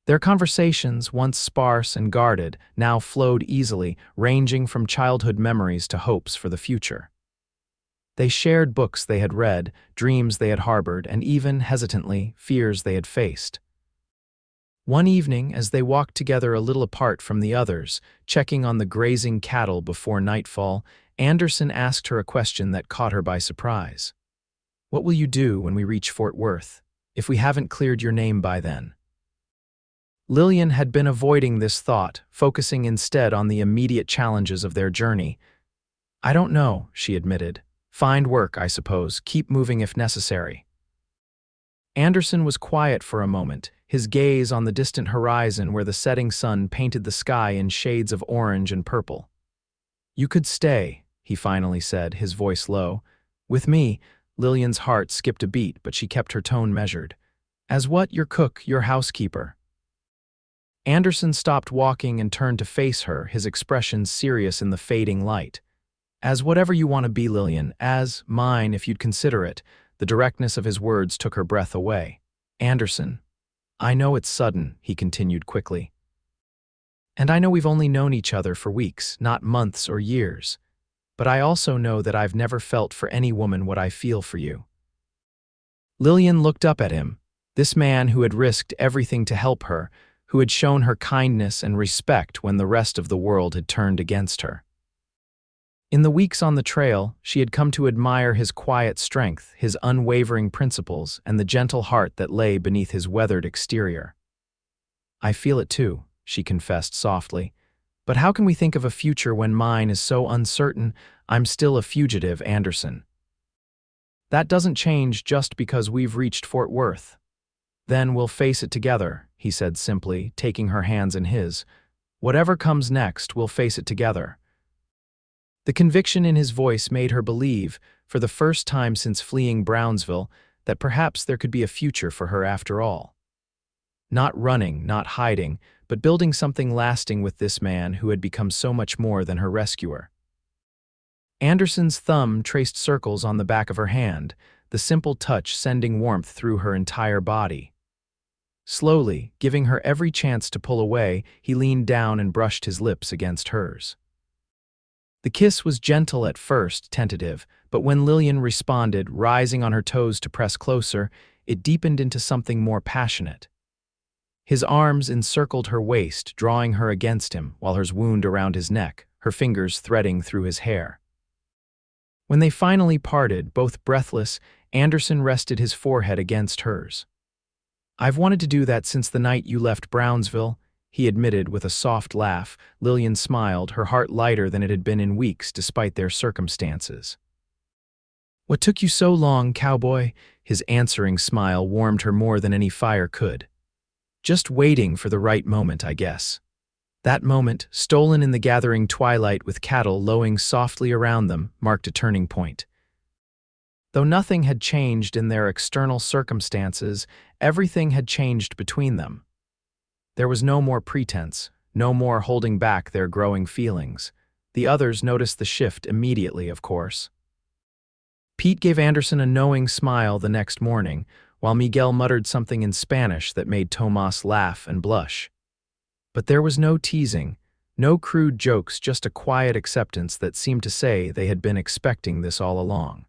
Their conversations, once sparse and guarded, now flowed easily, ranging from childhood memories to hopes for the future. They shared books they had read, dreams they had harbored, and even, hesitantly, fears they had faced. One evening, as they walked together a little apart from the others, checking on the grazing cattle before nightfall, Anderson asked her a question that caught her by surprise. "What will you do when we reach Fort Worth, if we haven't cleared your name by then?" Lillian had been avoiding this thought, focusing instead on the immediate challenges of their journey. "I don't know," she admitted. "Find work, I suppose, keep moving if necessary." Anderson was quiet for a moment, his gaze on the distant horizon where the setting sun painted the sky in shades of orange and purple. "You could stay," he finally said, his voice low. "With me." Lillian's heart skipped a beat, but she kept her tone measured. "As what? Your cook, your housekeeper?" Anderson stopped walking and turned to face her, his expression serious in the fading light. "As whatever you want to be, Lillian, as mine if you'd consider it." The directness of his words took her breath away. "Anderson, I know it's sudden," he continued quickly. "And I know we've only known each other for weeks, not months or years. But I also know that I've never felt for any woman what I feel for you." Lillian looked up at him, this man who had risked everything to help her, who had shown her kindness and respect when the rest of the world had turned against her. In the weeks on the trail, she had come to admire his quiet strength, his unwavering principles, and the gentle heart that lay beneath his weathered exterior. "I feel it too," she confessed softly. "But how can we think of a future when mine is so uncertain? I'm still a fugitive, Anderson. That doesn't change just because we've reached Fort Worth." Then we'll face it together, he said simply, taking her hands in his. Whatever comes next, we'll face it together. The conviction in his voice made her believe, for the first time since fleeing Brownsville, that perhaps there could be a future for her after all. Not running, not hiding, but building something lasting with this man who had become so much more than her rescuer. Anderson's thumb traced circles on the back of her hand, the simple touch sending warmth through her entire body. Slowly, giving her every chance to pull away, he leaned down and brushed his lips against hers. The kiss was gentle at first, tentative, but when Lillian responded, rising on her toes to press closer, it deepened into something more passionate. His arms encircled her waist, drawing her against him, while hers wound around his neck, her fingers threading through his hair. When they finally parted, both breathless, Anderson rested his forehead against hers. "I've wanted to do that since the night you left Brownsville," he admitted with a soft laugh. Lillian smiled, her heart lighter than it had been in weeks despite their circumstances. "What took you so long, Cowboy?" His answering smile warmed her more than any fire could. "Just waiting for the right moment, I guess." That moment, stolen in the gathering twilight with cattle lowing softly around them, marked a turning point. Though nothing had changed in their external circumstances, everything had changed between them. There was no more pretense, no more holding back their growing feelings. The others noticed the shift immediately, of course. Pete gave Anderson a knowing smile the next morning, while Miguel muttered something in Spanish that made Tomas laugh and blush. But there was no teasing, no crude jokes, just a quiet acceptance that seemed to say they had been expecting this all along.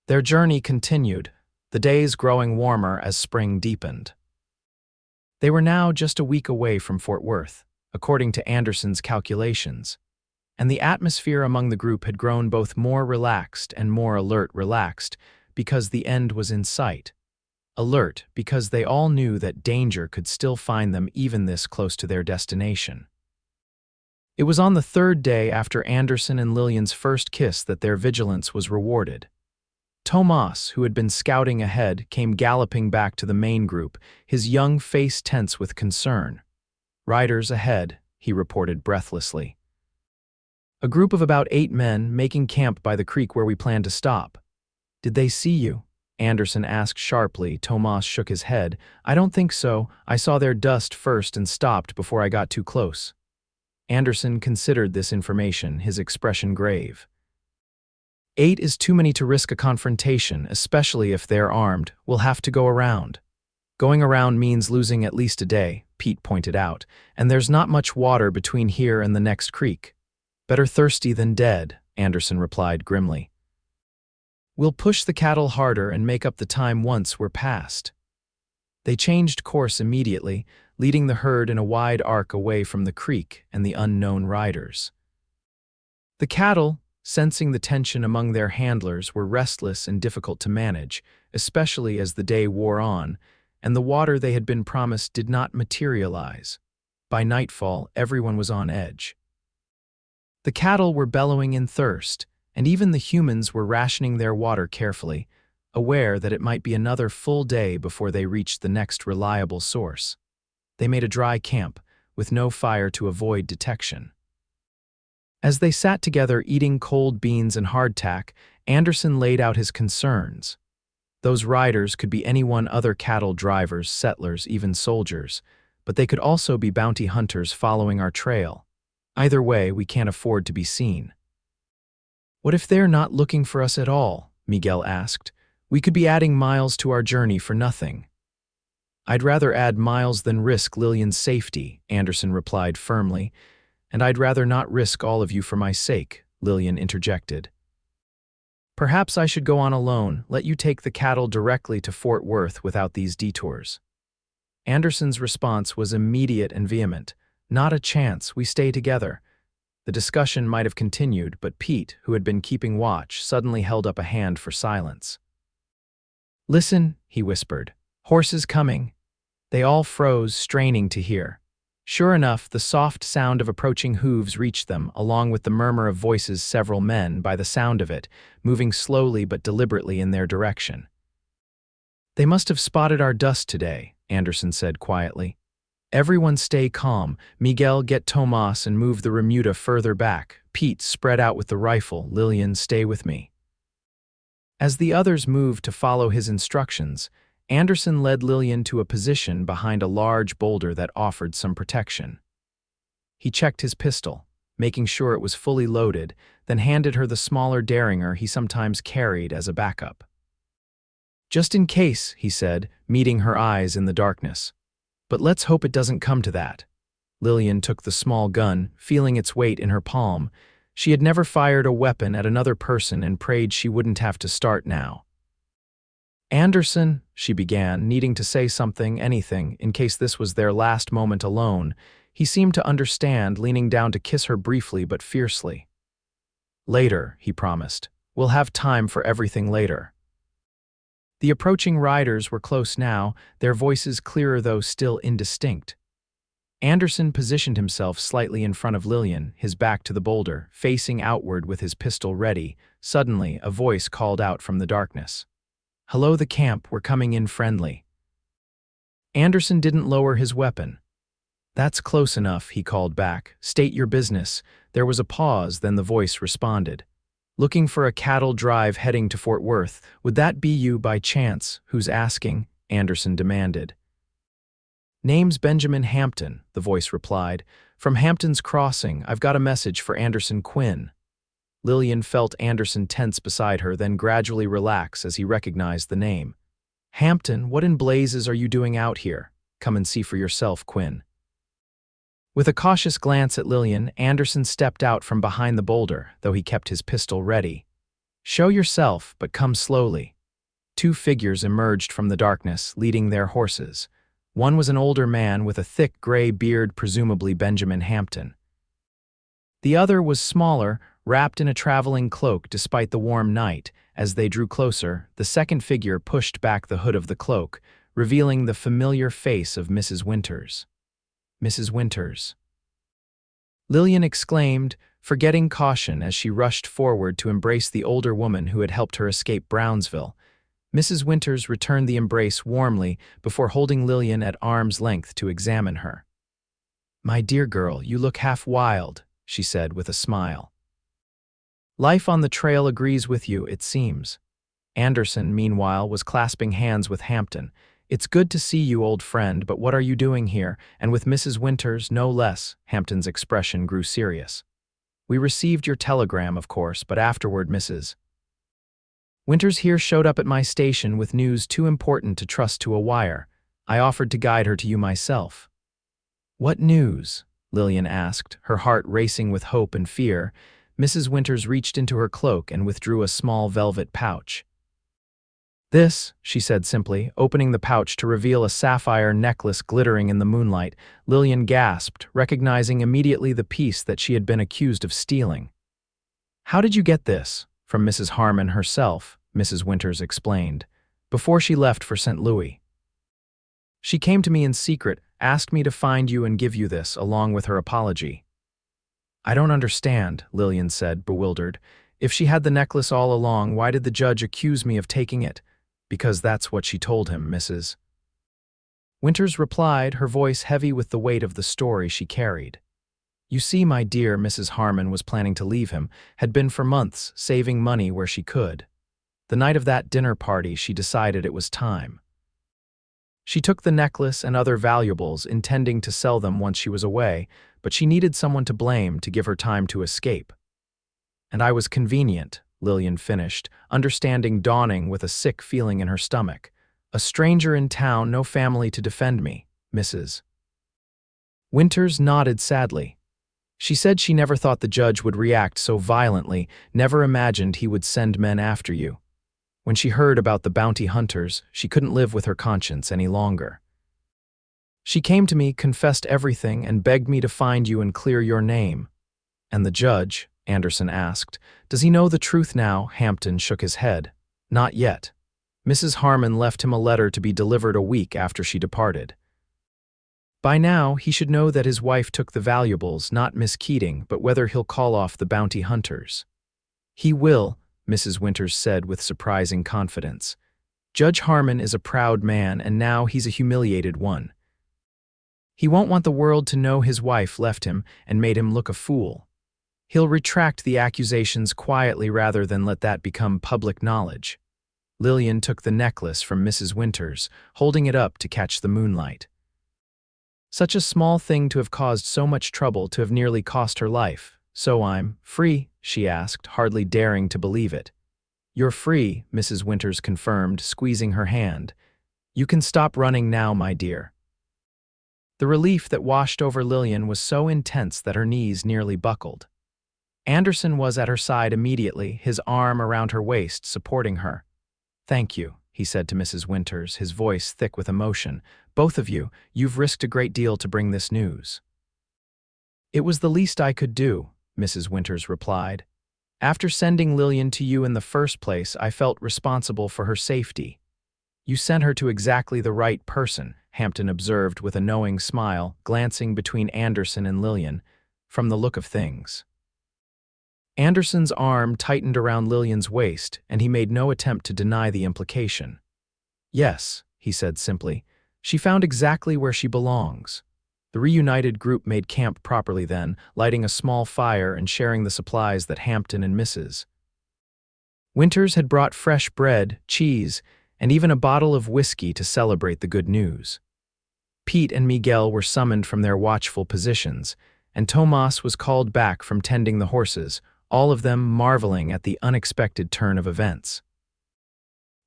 Their journey continued, the days growing warmer as spring deepened. They were now just a week away from Fort Worth, according to Anderson's calculations, and the atmosphere among the group had grown both more relaxed and more alert. Relaxed because the end was in sight. Alert because they all knew that danger could still find them even this close to their destination. It was on the third day after Anderson and Lillian's first kiss that their vigilance was rewarded. Tomas, who had been scouting ahead, came galloping back to the main group, his young face tense with concern. "Riders ahead," he reported breathlessly. "A group of about 8 men making camp by the creek where we plan to stop." "Did they see you?" Anderson asked sharply. Tomas shook his head. "I don't think so. I saw their dust first and stopped before I got too close." Anderson considered this information, his expression grave. 8 is too many to risk a confrontation, especially if they're armed. We'll have to go around." "Going around means losing at least a day," Pete pointed out, "and there's not much water between here and the next creek." "Better thirsty than dead," Anderson replied grimly. "We'll push the cattle harder and make up the time once we're past." They changed course immediately, leading the herd in a wide arc away from the creek and the unknown riders. The cattle, sensing the tension among their handlers, were restless and difficult to manage, especially as the day wore on, and the water they had been promised did not materialize. By nightfall, everyone was on edge. The cattle were bellowing in thirst, and even the humans were rationing their water carefully, aware that it might be another full day before they reached the next reliable source. They made a dry camp, with no fire to avoid detection. As they sat together eating cold beans and hardtack, Anderson laid out his concerns. Those riders could be anyone other: cattle drivers, settlers, even soldiers, but they could also be bounty hunters following our trail. Either way, we can't afford to be seen. "What if they're not looking for us at all?" Miguel asked. "We could be adding miles to our journey for nothing." "I'd rather add miles than risk Lillian's safety," Anderson replied firmly. "And I'd rather not risk all of you for my sake," Lillian interjected. "Perhaps I should go on alone, let you take the cattle directly to Fort Worth without these detours." Anderson's response was immediate and vehement. "Not a chance, we stay together." The discussion might have continued, but Pete, who had been keeping watch, suddenly held up a hand for silence. "Listen," he whispered. "Horses coming." They all froze, straining to hear. Sure enough, the soft sound of approaching hooves reached them, along with the murmur of voices, several men, by the sound of it, moving slowly but deliberately in their direction. They must have spotted our dust today, Anderson said quietly. Everyone stay calm. Miguel, get Tomas and move the remuda further back. Pete, spread out with the rifle. Lillian, stay with me. As the others moved to follow his instructions, Anderson led Lillian to a position behind a large boulder that offered some protection. He checked his pistol, making sure it was fully loaded, then handed her the smaller Derringer he sometimes carried as a backup. Just in case, he said, meeting her eyes in the darkness. But let's hope it doesn't come to that. Lillian took the small gun, feeling its weight in her palm. She had never fired a weapon at another person and prayed she wouldn't have to start now. Anderson, she began, needing to say something, anything, in case this was their last moment alone. He seemed to understand, leaning down to kiss her briefly but fiercely. Later, he promised. We'll have time for everything later. The approaching riders were close now, their voices clearer though still indistinct. Anderson positioned himself slightly in front of Lillian, his back to the boulder, facing outward with his pistol ready. Suddenly, a voice called out from the darkness. "Hello, the camp, we're coming in friendly." Anderson didn't lower his weapon. "That's close enough," he called back. "State your business." There was a pause, then the voice responded. "Looking for a cattle drive heading to Fort Worth. Would that be you by chance?" "Who's asking?" Anderson demanded. "Name's Benjamin Hampton," the voice replied. "From Hampton's Crossing. I've got a message for Anderson Quinn." Lillian felt Anderson tense beside her, then gradually relax as he recognized the name. "Hampton, what in blazes are you doing out here? Come and see for yourself, Quinn." With a cautious glance at Lillian, Anderson stepped out from behind the boulder, though he kept his pistol ready. "Show yourself, but come slowly." Two figures emerged from the darkness, leading their horses. One was an older man with a thick gray beard, presumably Benjamin Hampton. The other was smaller, wrapped in a traveling cloak despite the warm night. As they drew closer, the second figure pushed back the hood of the cloak, revealing the familiar face of Mrs. Winters. "Mrs. Winters." Lillian exclaimed, forgetting caution as she rushed forward to embrace the older woman who had helped her escape Brownsville. Mrs. Winters returned the embrace warmly before holding Lillian at arm's length to examine her. "My dear girl, you look half wild," she said with a smile. "Life on the trail agrees with you, it seems." Anderson, meanwhile, was clasping hands with Hampton. "It's good to see you, old friend, but what are you doing here? And with Mrs. Winters, no less." Hampton's expression grew serious. "We received your telegram, of course, but afterward Mrs. Winters here showed up at my station with news too important to trust to a wire. I offered to guide her to you myself." "What news?" Lillian asked, her heart racing with hope and fear. Mrs. Winters reached into her cloak and withdrew a small velvet pouch. "This," she said simply, opening the pouch to reveal a sapphire necklace glittering in the moonlight. Lillian gasped, recognizing immediately the piece that she had been accused of stealing. "How did you get this?" "From Mrs. Harmon herself," Mrs. Winters explained, "before she left for St. Louis. She came to me in secret, asked me to find you and give you this, along with her apology." "I don't understand," Lillian said, bewildered. "If she had the necklace all along, why did the judge accuse me of taking it?" "Because that's what she told him, Mrs. Winters replied, her voice heavy with the weight of the story she carried. "You see, my dear, Mrs. Harmon was planning to leave him, had been for months, saving money where she could. The night of that dinner party, she decided it was time. She took the necklace and other valuables, intending to sell them once she was away, but she needed someone to blame to give her time to escape. And I was convenient," Lillian finished, understanding dawning with a sick feeling in her stomach. "A stranger in town, no family to defend me, Mrs. Winters nodded sadly. She said she never thought the judge would react so violently, never imagined he would send men after you. When she heard about the bounty hunters, she couldn't live with her conscience any longer. She came to me, confessed everything, and begged me to find you and clear your name." "And the judge?" Anderson asked. "Does he know the truth now?" Hampton shook his head. "Not yet. Mrs. Harmon left him a letter to be delivered a week after she departed. By now, he should know that his wife took the valuables, not Miss Keating, but whether he'll call off the bounty hunters." "He will," Mrs. Winters said with surprising confidence. Judge Harmon is a proud man, and now he's a humiliated one. He won't want the world to know his wife left him and made him look a fool. He'll retract the accusations quietly rather than let that become public knowledge. Lillian took the necklace from Mrs. Winters, holding it up to catch the moonlight. Such a small thing to have caused so much trouble, to have nearly cost her life. "So I'm free?" she asked, hardly daring to believe it. "You're free," Mrs. Winters confirmed, squeezing her hand. "You can stop running now, my dear." The relief that washed over Lillian was so intense that her knees nearly buckled. Anderson was at her side immediately, his arm around her waist, supporting her. "Thank you," he said to Mrs. Winters, his voice thick with emotion. "Both of you, you've risked a great deal to bring this news." "It was the least I could do," Mrs. Winters replied. "After sending Lillian to you in the first place, I felt responsible for her safety." "You sent her to exactly the right person," Hampton observed with a knowing smile, glancing between Anderson and Lillian, "from the look of things." Anderson's arm tightened around Lillian's waist, and he made no attempt to deny the implication. "Yes," he said simply, "she found exactly where she belongs." The reunited group made camp properly then, lighting a small fire and sharing the supplies that Hampton and Mrs. Winters had brought fresh bread, cheese, and even a bottle of whiskey to celebrate the good news. Pete and Miguel were summoned from their watchful positions, and Tomas was called back from tending the horses, all of them marveling at the unexpected turn of events.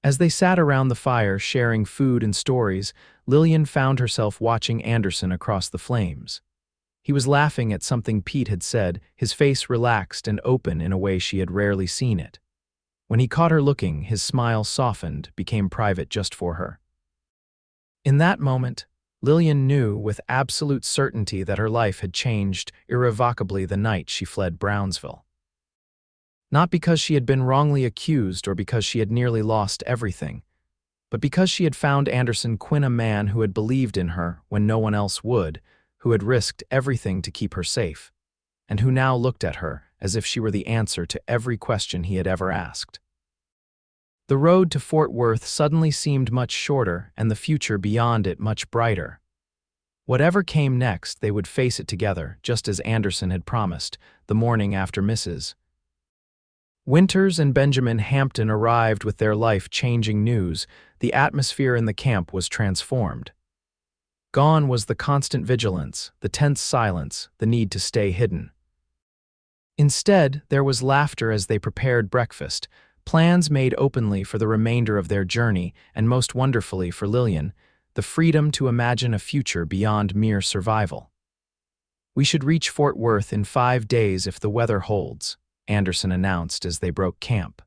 As they sat around the fire sharing food and stories, Lillian found herself watching Anderson across the flames. He was laughing at something Pete had said, his face relaxed and open in a way she had rarely seen it. When he caught her looking, his smile softened, became private just for her. In that moment, Lillian knew with absolute certainty that her life had changed irrevocably the night she fled Brownsville. Not because she had been wrongly accused or because she had nearly lost everything, but because she had found Anderson Quinn, a man who had believed in her when no one else would, who had risked everything to keep her safe, and who now looked at her as if she were the answer to every question he had ever asked. The road to Fort Worth suddenly seemed much shorter and the future beyond it much brighter. Whatever came next, they would face it together, just as Anderson had promised, the morning after Mrs. Winters and Benjamin Hampton arrived with their life-changing news. The atmosphere in the camp was transformed. Gone was the constant vigilance, the tense silence, the need to stay hidden. Instead, there was laughter as they prepared breakfast, plans made openly for the remainder of their journey, and most wonderfully for Lillian, the freedom to imagine a future beyond mere survival. "We should reach Fort Worth in 5 days if the weather holds," Anderson announced as they broke camp.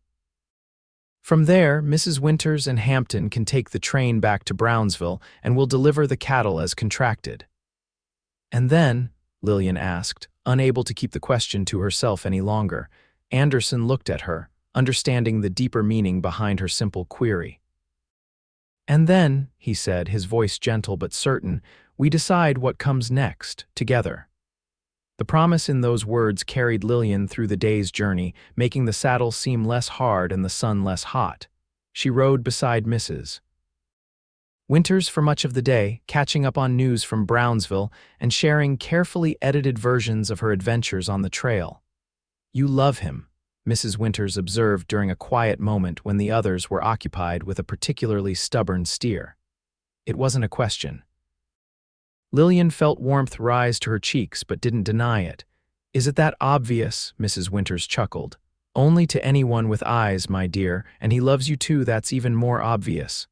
"From there, Mrs. Winters and Hampton can take the train back to Brownsville and will deliver the cattle as contracted." "And then?" Lillian asked, unable to keep the question to herself any longer. Anderson looked at her, understanding the deeper meaning behind her simple query. "And then," he said, his voice gentle but certain, "we decide what comes next, together." The promise in those words carried Lillian through the day's journey, making the saddle seem less hard and the sun less hot. She rode beside Mrs. Winters for much of the day, catching up on news from Brownsville and sharing carefully edited versions of her adventures on the trail. "You love him," Mrs. Winters observed during a quiet moment when the others were occupied with a particularly stubborn steer. It wasn't a question. Lillian felt warmth rise to her cheeks but didn't deny it. "Is it that obvious?" Mrs. Winters chuckled. "Only to anyone with eyes, my dear, and he loves you too, that's even more obvious."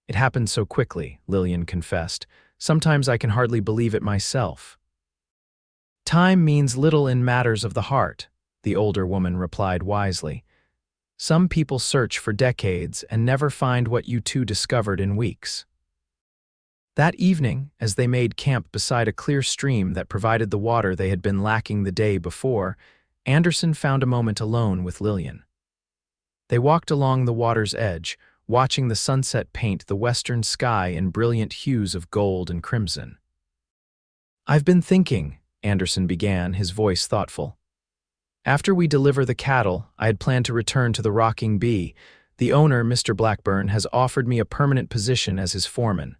"It happened so quickly," Lillian confessed. "Sometimes I can hardly believe it myself." "Time means little in matters of the heart," the older woman replied wisely. "Some people search for decades and never find what you two discovered in weeks." That evening, as they made camp beside a clear stream that provided the water they had been lacking the day before, Anderson found a moment alone with Lillian. They walked along the water's edge, watching the sunset paint the western sky in brilliant hues of gold and crimson. "I've been thinking," Anderson began, his voice thoughtful. "After we deliver the cattle, I had planned to return to the Rocking Bee, The owner, Mr. Blackburn, has offered me a permanent position as his foreman.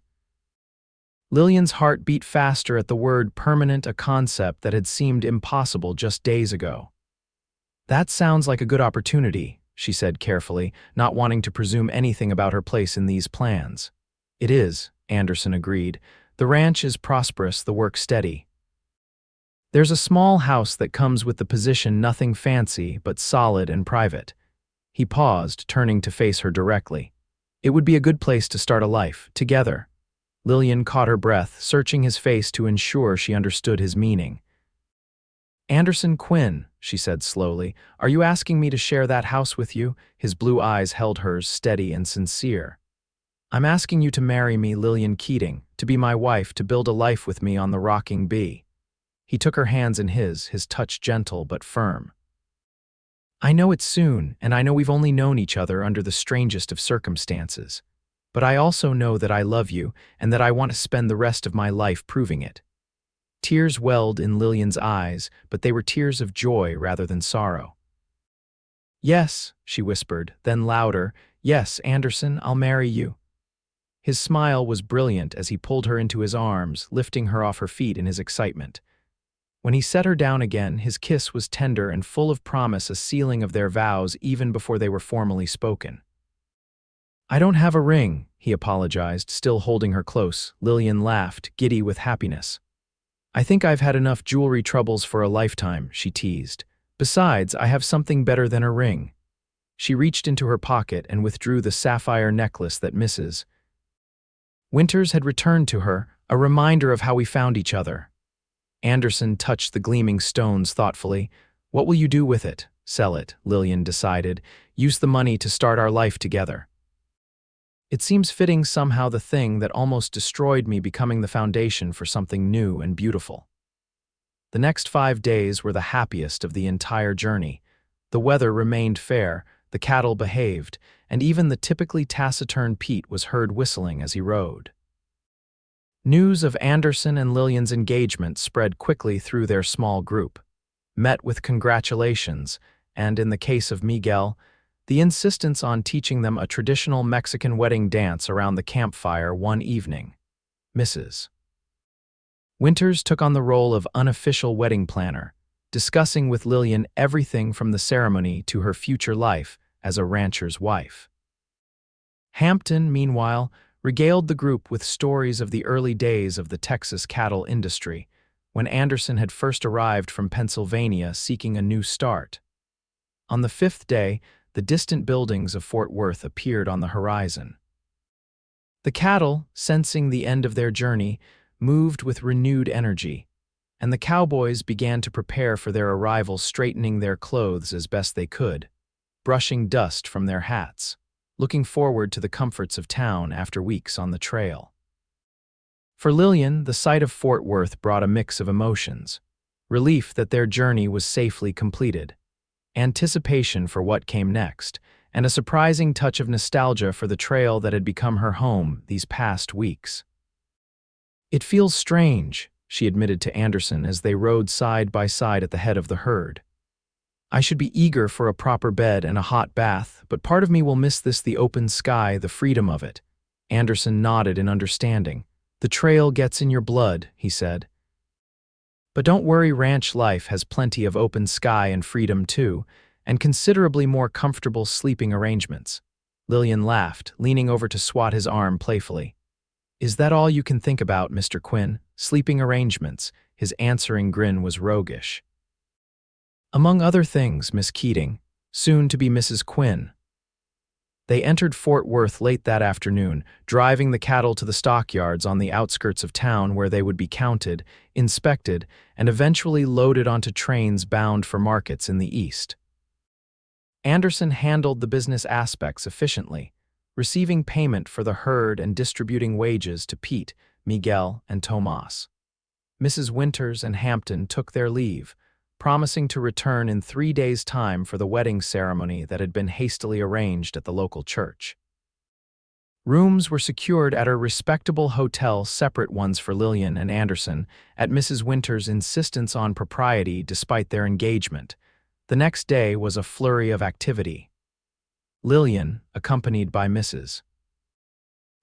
Lillian's heart beat faster at the word permanent, a concept that had seemed impossible just days ago. That sounds like a good opportunity, she said carefully, not wanting to presume anything about her place in these plans. It is, Anderson agreed. The ranch is prosperous, the work steady. There's a small house that comes with the position, nothing fancy, but solid and private. He paused, turning to face her directly. It would be a good place to start a life, together. Lillian caught her breath, searching his face to ensure she understood his meaning. Anderson Quinn, she said slowly, are you asking me to share that house with you? His blue eyes held hers, steady and sincere. I'm asking you to marry me, Lillian Keating, to be my wife, to build a life with me on the rocking bee. He took her hands in his touch gentle but firm. I know it's soon, and I know we've only known each other under the strangest of circumstances. But I also know that I love you, and that I want to spend the rest of my life proving it. Tears welled in Lillian's eyes, but they were tears of joy rather than sorrow. Yes, she whispered, then louder, yes, Anderson, I'll marry you. His smile was brilliant as he pulled her into his arms, lifting her off her feet in his excitement. When he set her down again, his kiss was tender and full of promise, a sealing of their vows even before they were formally spoken. I don't have a ring, he apologized, still holding her close. Lillian laughed, giddy with happiness. I think I've had enough jewelry troubles for a lifetime, she teased. Besides, I have something better than a ring. She reached into her pocket and withdrew the sapphire necklace that Mrs. Winters had returned to her, a reminder of how we found each other. Anderson touched the gleaming stones thoughtfully. What will you do with it? Sell it, Lillian decided. Use the money to start our life together. It seems fitting somehow, the thing that almost destroyed me becoming the foundation for something new and beautiful. The next 5 days were the happiest of the entire journey. The weather remained fair, the cattle behaved, and even the typically taciturn Pete was heard whistling as he rode. News of Anderson and Lillian's engagement spread quickly through their small group, met with congratulations, and in the case of Miguel, the insistence on teaching them a traditional Mexican wedding dance around the campfire one evening. Mrs. Winters took on the role of unofficial wedding planner, discussing with Lillian everything from the ceremony to her future life as a rancher's wife. Hampton, meanwhile, regaled the group with stories of the early days of the Texas cattle industry, when Anderson had first arrived from Pennsylvania seeking a new start. On the 5th day, the distant buildings of Fort Worth appeared on the horizon. The cattle, sensing the end of their journey, moved with renewed energy, and the cowboys began to prepare for their arrival, straightening their clothes as best they could, brushing dust from their hats, looking forward to the comforts of town after weeks on the trail. For Lillian, the sight of Fort Worth brought a mix of emotions: relief that their journey was safely completed, anticipation for what came next, and a surprising touch of nostalgia for the trail that had become her home these past weeks. It feels strange, she admitted to Anderson as they rode side by side at the head of the herd. I should be eager for a proper bed and a hot bath, but part of me will miss the open sky, the freedom of it. Anderson nodded in understanding. The trail gets in your blood, he said. But don't worry, ranch life has plenty of open sky and freedom too, and considerably more comfortable sleeping arrangements. Lillian laughed, leaning over to swat his arm playfully. Is that all you can think about, Mr. Quinn? Sleeping arrangements? His answering grin was roguish. Among other things, Miss Keating, soon to be Mrs. Quinn. They entered Fort Worth late that afternoon, driving the cattle to the stockyards on the outskirts of town where they would be counted, inspected, and eventually loaded onto trains bound for markets in the east. Anderson handled the business aspects efficiently, receiving payment for the herd and distributing wages to Pete, Miguel, and Tomas. Mrs. Winters and Hampton took their leave, promising to return in 3 days' time for the wedding ceremony that had been hastily arranged at the local church. Rooms were secured at a respectable hotel, separate ones for Lillian and Anderson, at Mrs. Winters' insistence on propriety despite their engagement. The next day was a flurry of activity. Lillian, accompanied by Mrs.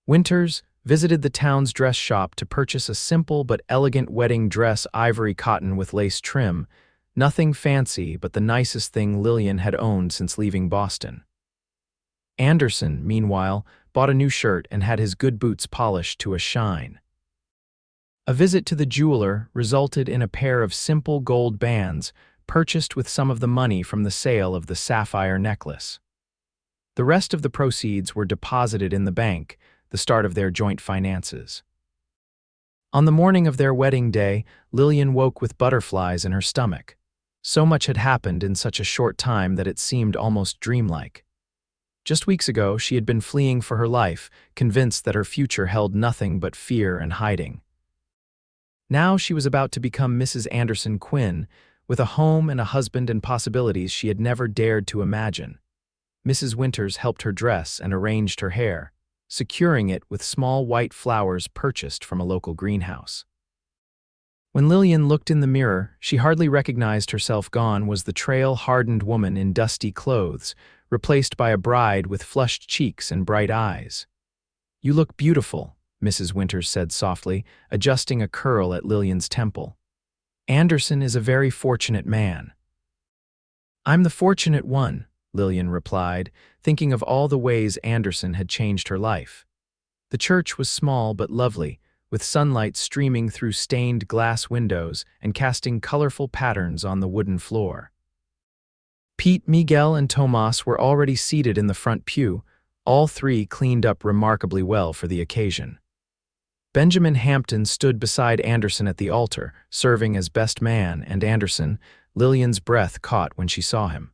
Winters, visited the town's dress shop to purchase a simple but elegant wedding dress, ivory cotton with lace trim, nothing fancy but the nicest thing Lillian had owned since leaving Boston. Anderson, meanwhile, bought a new shirt and had his good boots polished to a shine. A visit to the jeweler resulted in a pair of simple gold bands purchased with some of the money from the sale of the sapphire necklace. The rest of the proceeds were deposited in the bank, the start of their joint finances. On the morning of their wedding day, Lillian woke with butterflies in her stomach. So much had happened in such a short time that it seemed almost dreamlike. Just weeks ago, she had been fleeing for her life, convinced that her future held nothing but fear and hiding. Now she was about to become Mrs. Anderson Quinn, with a home and a husband and possibilities she had never dared to imagine. Mrs. Winters helped her dress and arranged her hair, securing it with small white flowers purchased from a local greenhouse. When Lillian looked in the mirror, she hardly recognized herself. Gone was the trail-hardened woman in dusty clothes, replaced by a bride with flushed cheeks and bright eyes. "You look beautiful," Mrs. Winters said softly, adjusting a curl at Lillian's temple. "Anderson is a very fortunate man." "I'm the fortunate one," Lillian replied, thinking of all the ways Anderson had changed her life. The church was small but lovely, with sunlight streaming through stained glass windows and casting colorful patterns on the wooden floor. Pete, Miguel, and Tomas were already seated in the front pew, all three cleaned up remarkably well for the occasion. Benjamin Hampton stood beside Anderson at the altar, serving as best man, and Anderson, Lillian's breath caught when she saw him.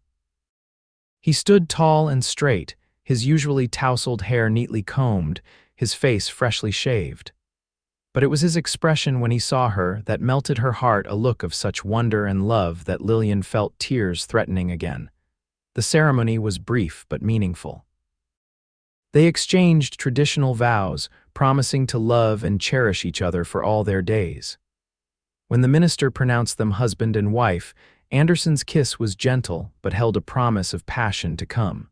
He stood tall and straight, his usually tousled hair neatly combed, his face freshly shaved. But it was his expression when he saw her that melted her heart, a look of such wonder and love that Lillian felt tears threatening again. The ceremony was brief but meaningful. They exchanged traditional vows, promising to love and cherish each other for all their days. When the minister pronounced them husband and wife, Anderson's kiss was gentle but held a promise of passion to come.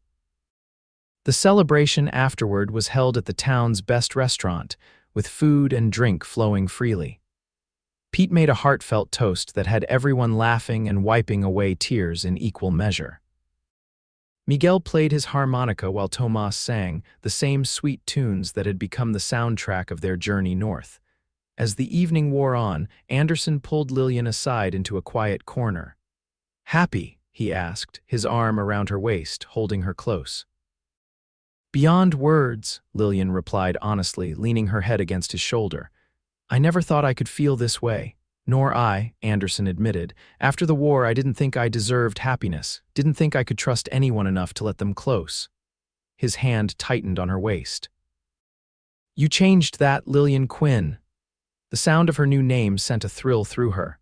The celebration afterward was held at the town's best restaurant, with food and drink flowing freely. Pete made a heartfelt toast that had everyone laughing and wiping away tears in equal measure. Miguel played his harmonica while Tomas sang, the same sweet tunes that had become the soundtrack of their journey north. As the evening wore on, Anderson pulled Lillian aside into a quiet corner. "Happy?" he asked, his arm around her waist, holding her close. "Beyond words," Lillian replied honestly, leaning her head against his shoulder. "I never thought I could feel this way." "Nor I," Anderson admitted. "After the war, I didn't think I deserved happiness, didn't think I could trust anyone enough to let them close." His hand tightened on her waist. "You changed that, Lillian Quinn." The sound of her new name sent a thrill through her.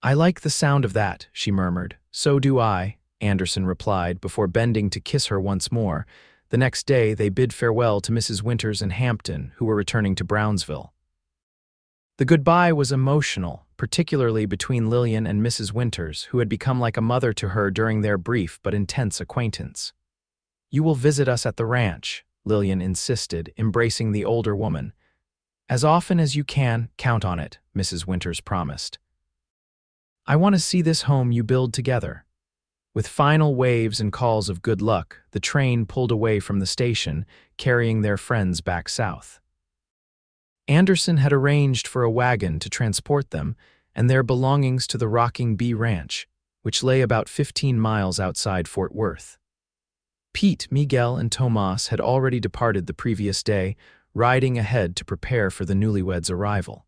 "I like the sound of that," she murmured. "So do I," Anderson replied, before bending to kiss her once more. The next day, they bid farewell to Mrs. Winters and Hampton, who were returning to Brownsville. The goodbye was emotional, particularly between Lillian and Mrs. Winters, who had become like a mother to her during their brief but intense acquaintance. "You will visit us at the ranch," Lillian insisted, embracing the older woman. "As often as you can, count on it," Mrs. Winters promised. "I want to see this home you build together." With final waves and calls of good luck, the train pulled away from the station, carrying their friends back south. Anderson had arranged for a wagon to transport them and their belongings to the Rocking Bee Ranch, which lay about 15 miles outside Fort Worth. Pete, Miguel, and Tomas had already departed the previous day, riding ahead to prepare for the newlyweds' arrival.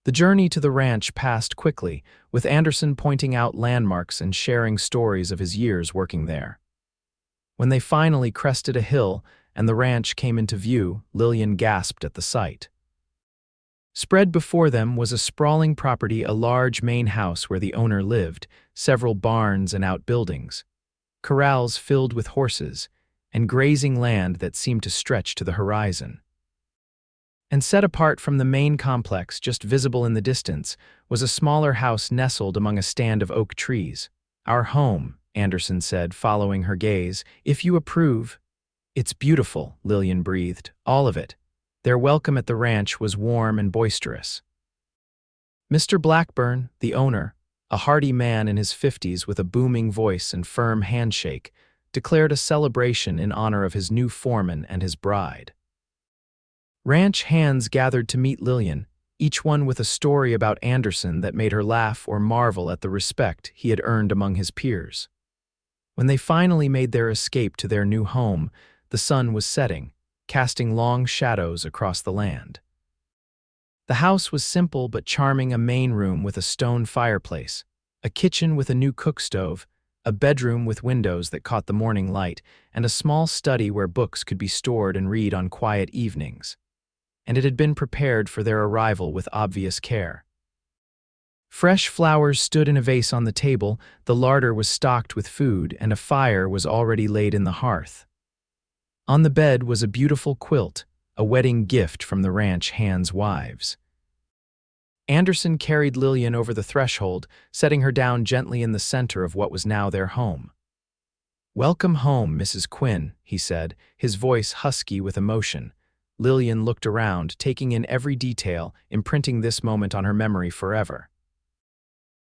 The journey to the ranch passed quickly, with Anderson pointing out landmarks and sharing stories of his years working there. When they finally crested a hill and the ranch came into view, Lillian gasped at the sight. Spread before them was a sprawling property, a large main house where the owner lived, several barns and outbuildings, corrals filled with horses, and grazing land that seemed to stretch to the horizon. And set apart from the main complex, just visible in the distance, was a smaller house nestled among a stand of oak trees. "Our home," Anderson said, following her gaze. "If you approve." "It's beautiful," Lillian breathed, "all of it." Their welcome at the ranch was warm and boisterous. Mr. Blackburn, the owner, a hearty man in his 50s with a booming voice and firm handshake, declared a celebration in honor of his new foreman and his bride. Ranch hands gathered to meet Lillian, each one with a story about Anderson that made her laugh or marvel at the respect he had earned among his peers. When they finally made their escape to their new home, the sun was setting, casting long shadows across the land. The house was simple but charming: a main room with a stone fireplace, a kitchen with a new cook stove, a bedroom with windows that caught the morning light, and a small study where books could be stored and read on quiet evenings. And it had been prepared for their arrival with obvious care. Fresh flowers stood in a vase on the table, the larder was stocked with food, and a fire was already laid in the hearth. On the bed was a beautiful quilt, a wedding gift from the ranch hands' wives. Anderson carried Lillian over the threshold, setting her down gently in the center of what was now their home. "Welcome home, Mrs. Quinn," he said, his voice husky with emotion. Lillian looked around, taking in every detail, imprinting this moment on her memory forever.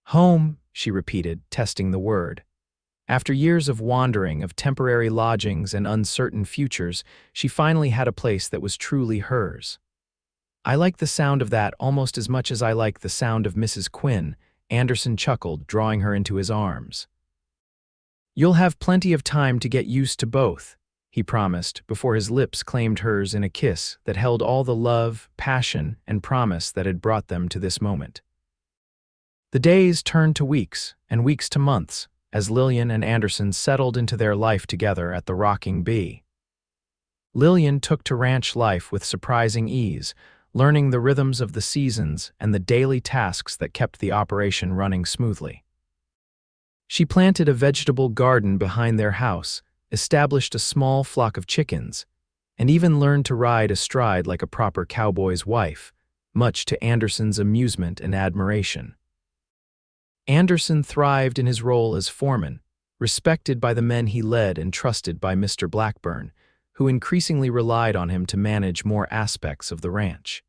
"Home," she repeated, testing the word. After years of wandering, of temporary lodgings and uncertain futures, she finally had a place that was truly hers. "I like the sound of that almost as much as I like the sound of Mrs. Quinn," Anderson chuckled, drawing her into his arms. "You'll have plenty of time to get used to both," he promised, before his lips claimed hers in a kiss that held all the love, passion, and promise that had brought them to this moment. The days turned to weeks, and weeks to months, as Lillian and Anderson settled into their life together at the Rocking Bee. Lillian took to ranch life with surprising ease, learning the rhythms of the seasons and the daily tasks that kept the operation running smoothly. She planted a vegetable garden behind their house, established a small flock of chickens, and even learned to ride astride like a proper cowboy's wife, much to Anderson's amusement and admiration. Anderson thrived in his role as foreman, respected by the men he led and trusted by Mr. Blackburn, who increasingly relied on him to manage more aspects of the ranch.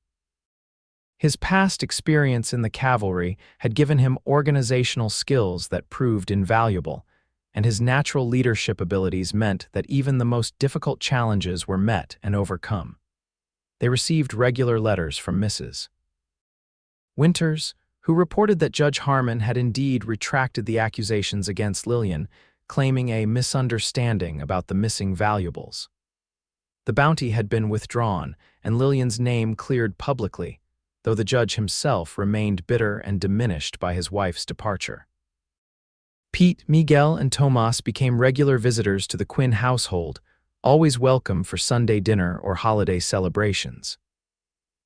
His past experience in the cavalry had given him organizational skills that proved invaluable, and his natural leadership abilities meant that even the most difficult challenges were met and overcome. They received regular letters from Mrs. Winters, who reported that Judge Harmon had indeed retracted the accusations against Lillian, claiming a misunderstanding about the missing valuables. The bounty had been withdrawn, and Lillian's name cleared publicly, though the judge himself remained bitter and diminished by his wife's departure. Pete, Miguel, and Tomas became regular visitors to the Quinn household, always welcome for Sunday dinner or holiday celebrations.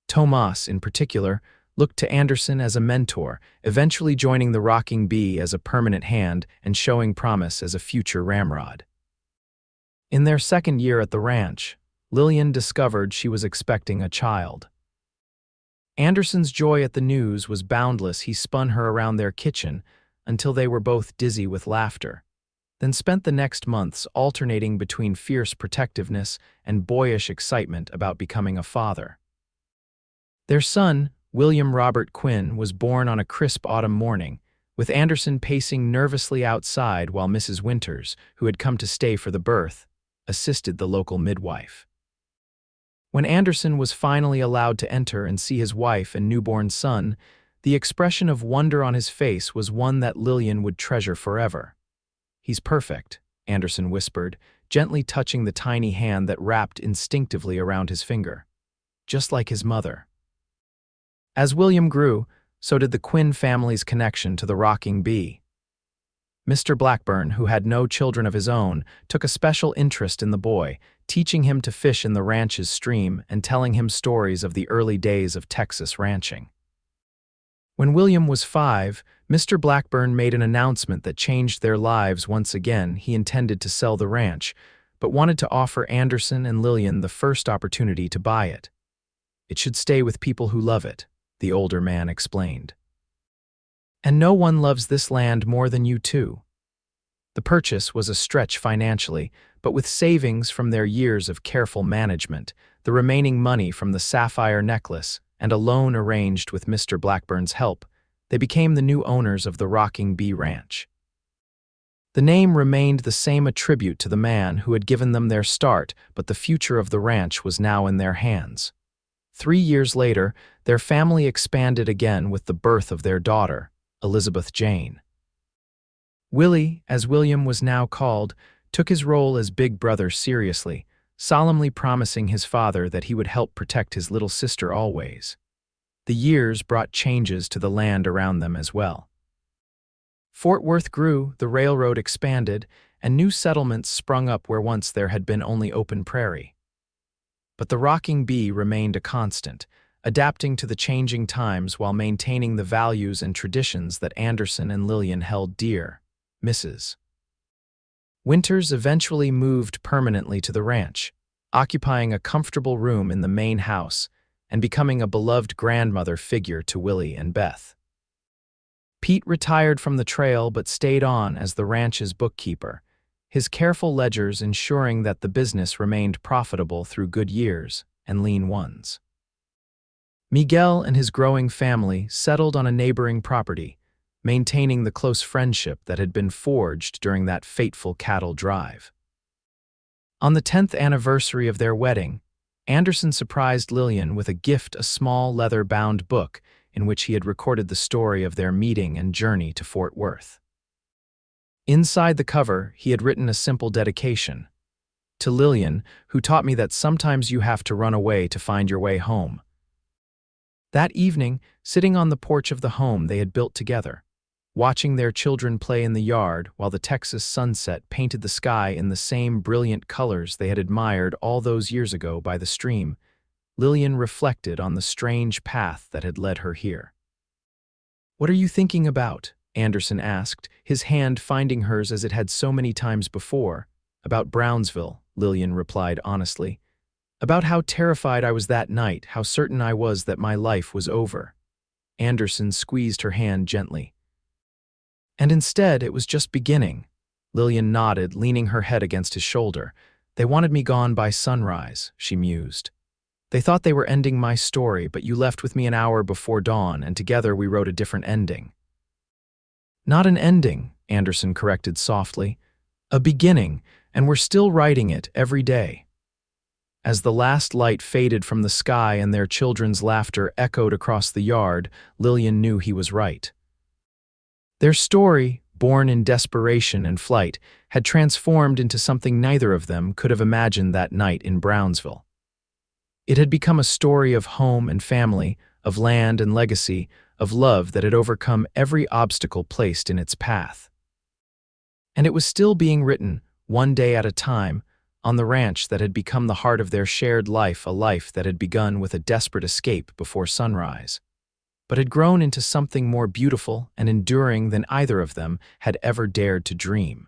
Tomas, in particular, looked to Anderson as a mentor, eventually joining the Rocking Bee as a permanent hand and showing promise as a future ramrod. In their second year at the ranch, Lillian discovered she was expecting a child. Anderson's joy at the news was boundless. He spun her around their kitchen until they were both dizzy with laughter, then spent the next months alternating between fierce protectiveness and boyish excitement about becoming a father. Their son, William Robert Quinn, was born on a crisp autumn morning, with Anderson pacing nervously outside while Mrs. Winters, who had come to stay for the birth, assisted the local midwife. When Anderson was finally allowed to enter and see his wife and newborn son, the expression of wonder on his face was one that Lillian would treasure forever. "He's perfect," Anderson whispered, gently touching the tiny hand that wrapped instinctively around his finger. "Just like his mother." As William grew, so did the Quinn family's connection to the Rocking Bee. Mr. Blackburn, who had no children of his own, took a special interest in the boy, teaching him to fish in the ranch's stream and telling him stories of the early days of Texas ranching. When William was 5, Mr. Blackburn made an announcement that changed their lives once again. He intended to sell the ranch, but wanted to offer Anderson and Lillian the first opportunity to buy it. "It should stay with people who love it," the older man explained. "And no one loves this land more than you two." The purchase was a stretch financially, but with savings from their years of careful management, the remaining money from the sapphire necklace, and a loan arranged with Mr. Blackburn's help, they became the new owners of the Rocking Bee Ranch. The name remained the same, a tribute to the man who had given them their start, but the future of the ranch was now in their hands. 3 years later, their family expanded again with the birth of their daughter, Elizabeth Jane. Willie, as William was now called, took his role as big brother seriously, solemnly promising his father that he would help protect his little sister always. The years brought changes to the land around them as well. Fort Worth grew, the railroad expanded, and new settlements sprung up where once there had been only open prairie. But the Rocking Bee remained a constant, adapting to the changing times while maintaining the values and traditions that Anderson and Lillian held dear. Mrs. Winters eventually moved permanently to the ranch, occupying a comfortable room in the main house and becoming a beloved grandmother figure to Willie and Beth. Pete retired from the trail but stayed on as the ranch's bookkeeper, his careful ledgers ensuring that the business remained profitable through good years and lean ones. Miguel and his growing family settled on a neighboring property, maintaining the close friendship that had been forged during that fateful cattle drive. On the 10th anniversary of their wedding, Anderson surprised Lillian with a gift, a small leather-bound book in which he had recorded the story of their meeting and journey to Fort Worth. Inside the cover, he had written a simple dedication. To Lillian, who taught me that sometimes you have to run away to find your way home. That evening, sitting on the porch of the home they had built together, watching their children play in the yard while the Texas sunset painted the sky in the same brilliant colors they had admired all those years ago by the stream, Lillian reflected on the strange path that had led her here. "What are you thinking about?" Anderson asked, his hand finding hers as it had so many times before. "About Brownsville," Lillian replied honestly. "About how terrified I was that night, how certain I was that my life was over." Anderson squeezed her hand gently. "And instead, it was just beginning." Lillian nodded, leaning her head against his shoulder. "They wanted me gone by sunrise," she mused. "They thought they were ending my story, but you left with me an hour before dawn, and together we wrote a different ending." "Not an ending," Anderson corrected softly. "A beginning, and we're still writing it every day." As the last light faded from the sky and their children's laughter echoed across the yard, Lillian knew he was right. Their story, born in desperation and flight, had transformed into something neither of them could have imagined that night in Brownsville. It had become a story of home and family, of land and legacy, of love that had overcome every obstacle placed in its path. And it was still being written, one day at a time, on the ranch that had become the heart of their shared life, a life that had begun with a desperate escape before sunrise, but had grown into something more beautiful and enduring than either of them had ever dared to dream.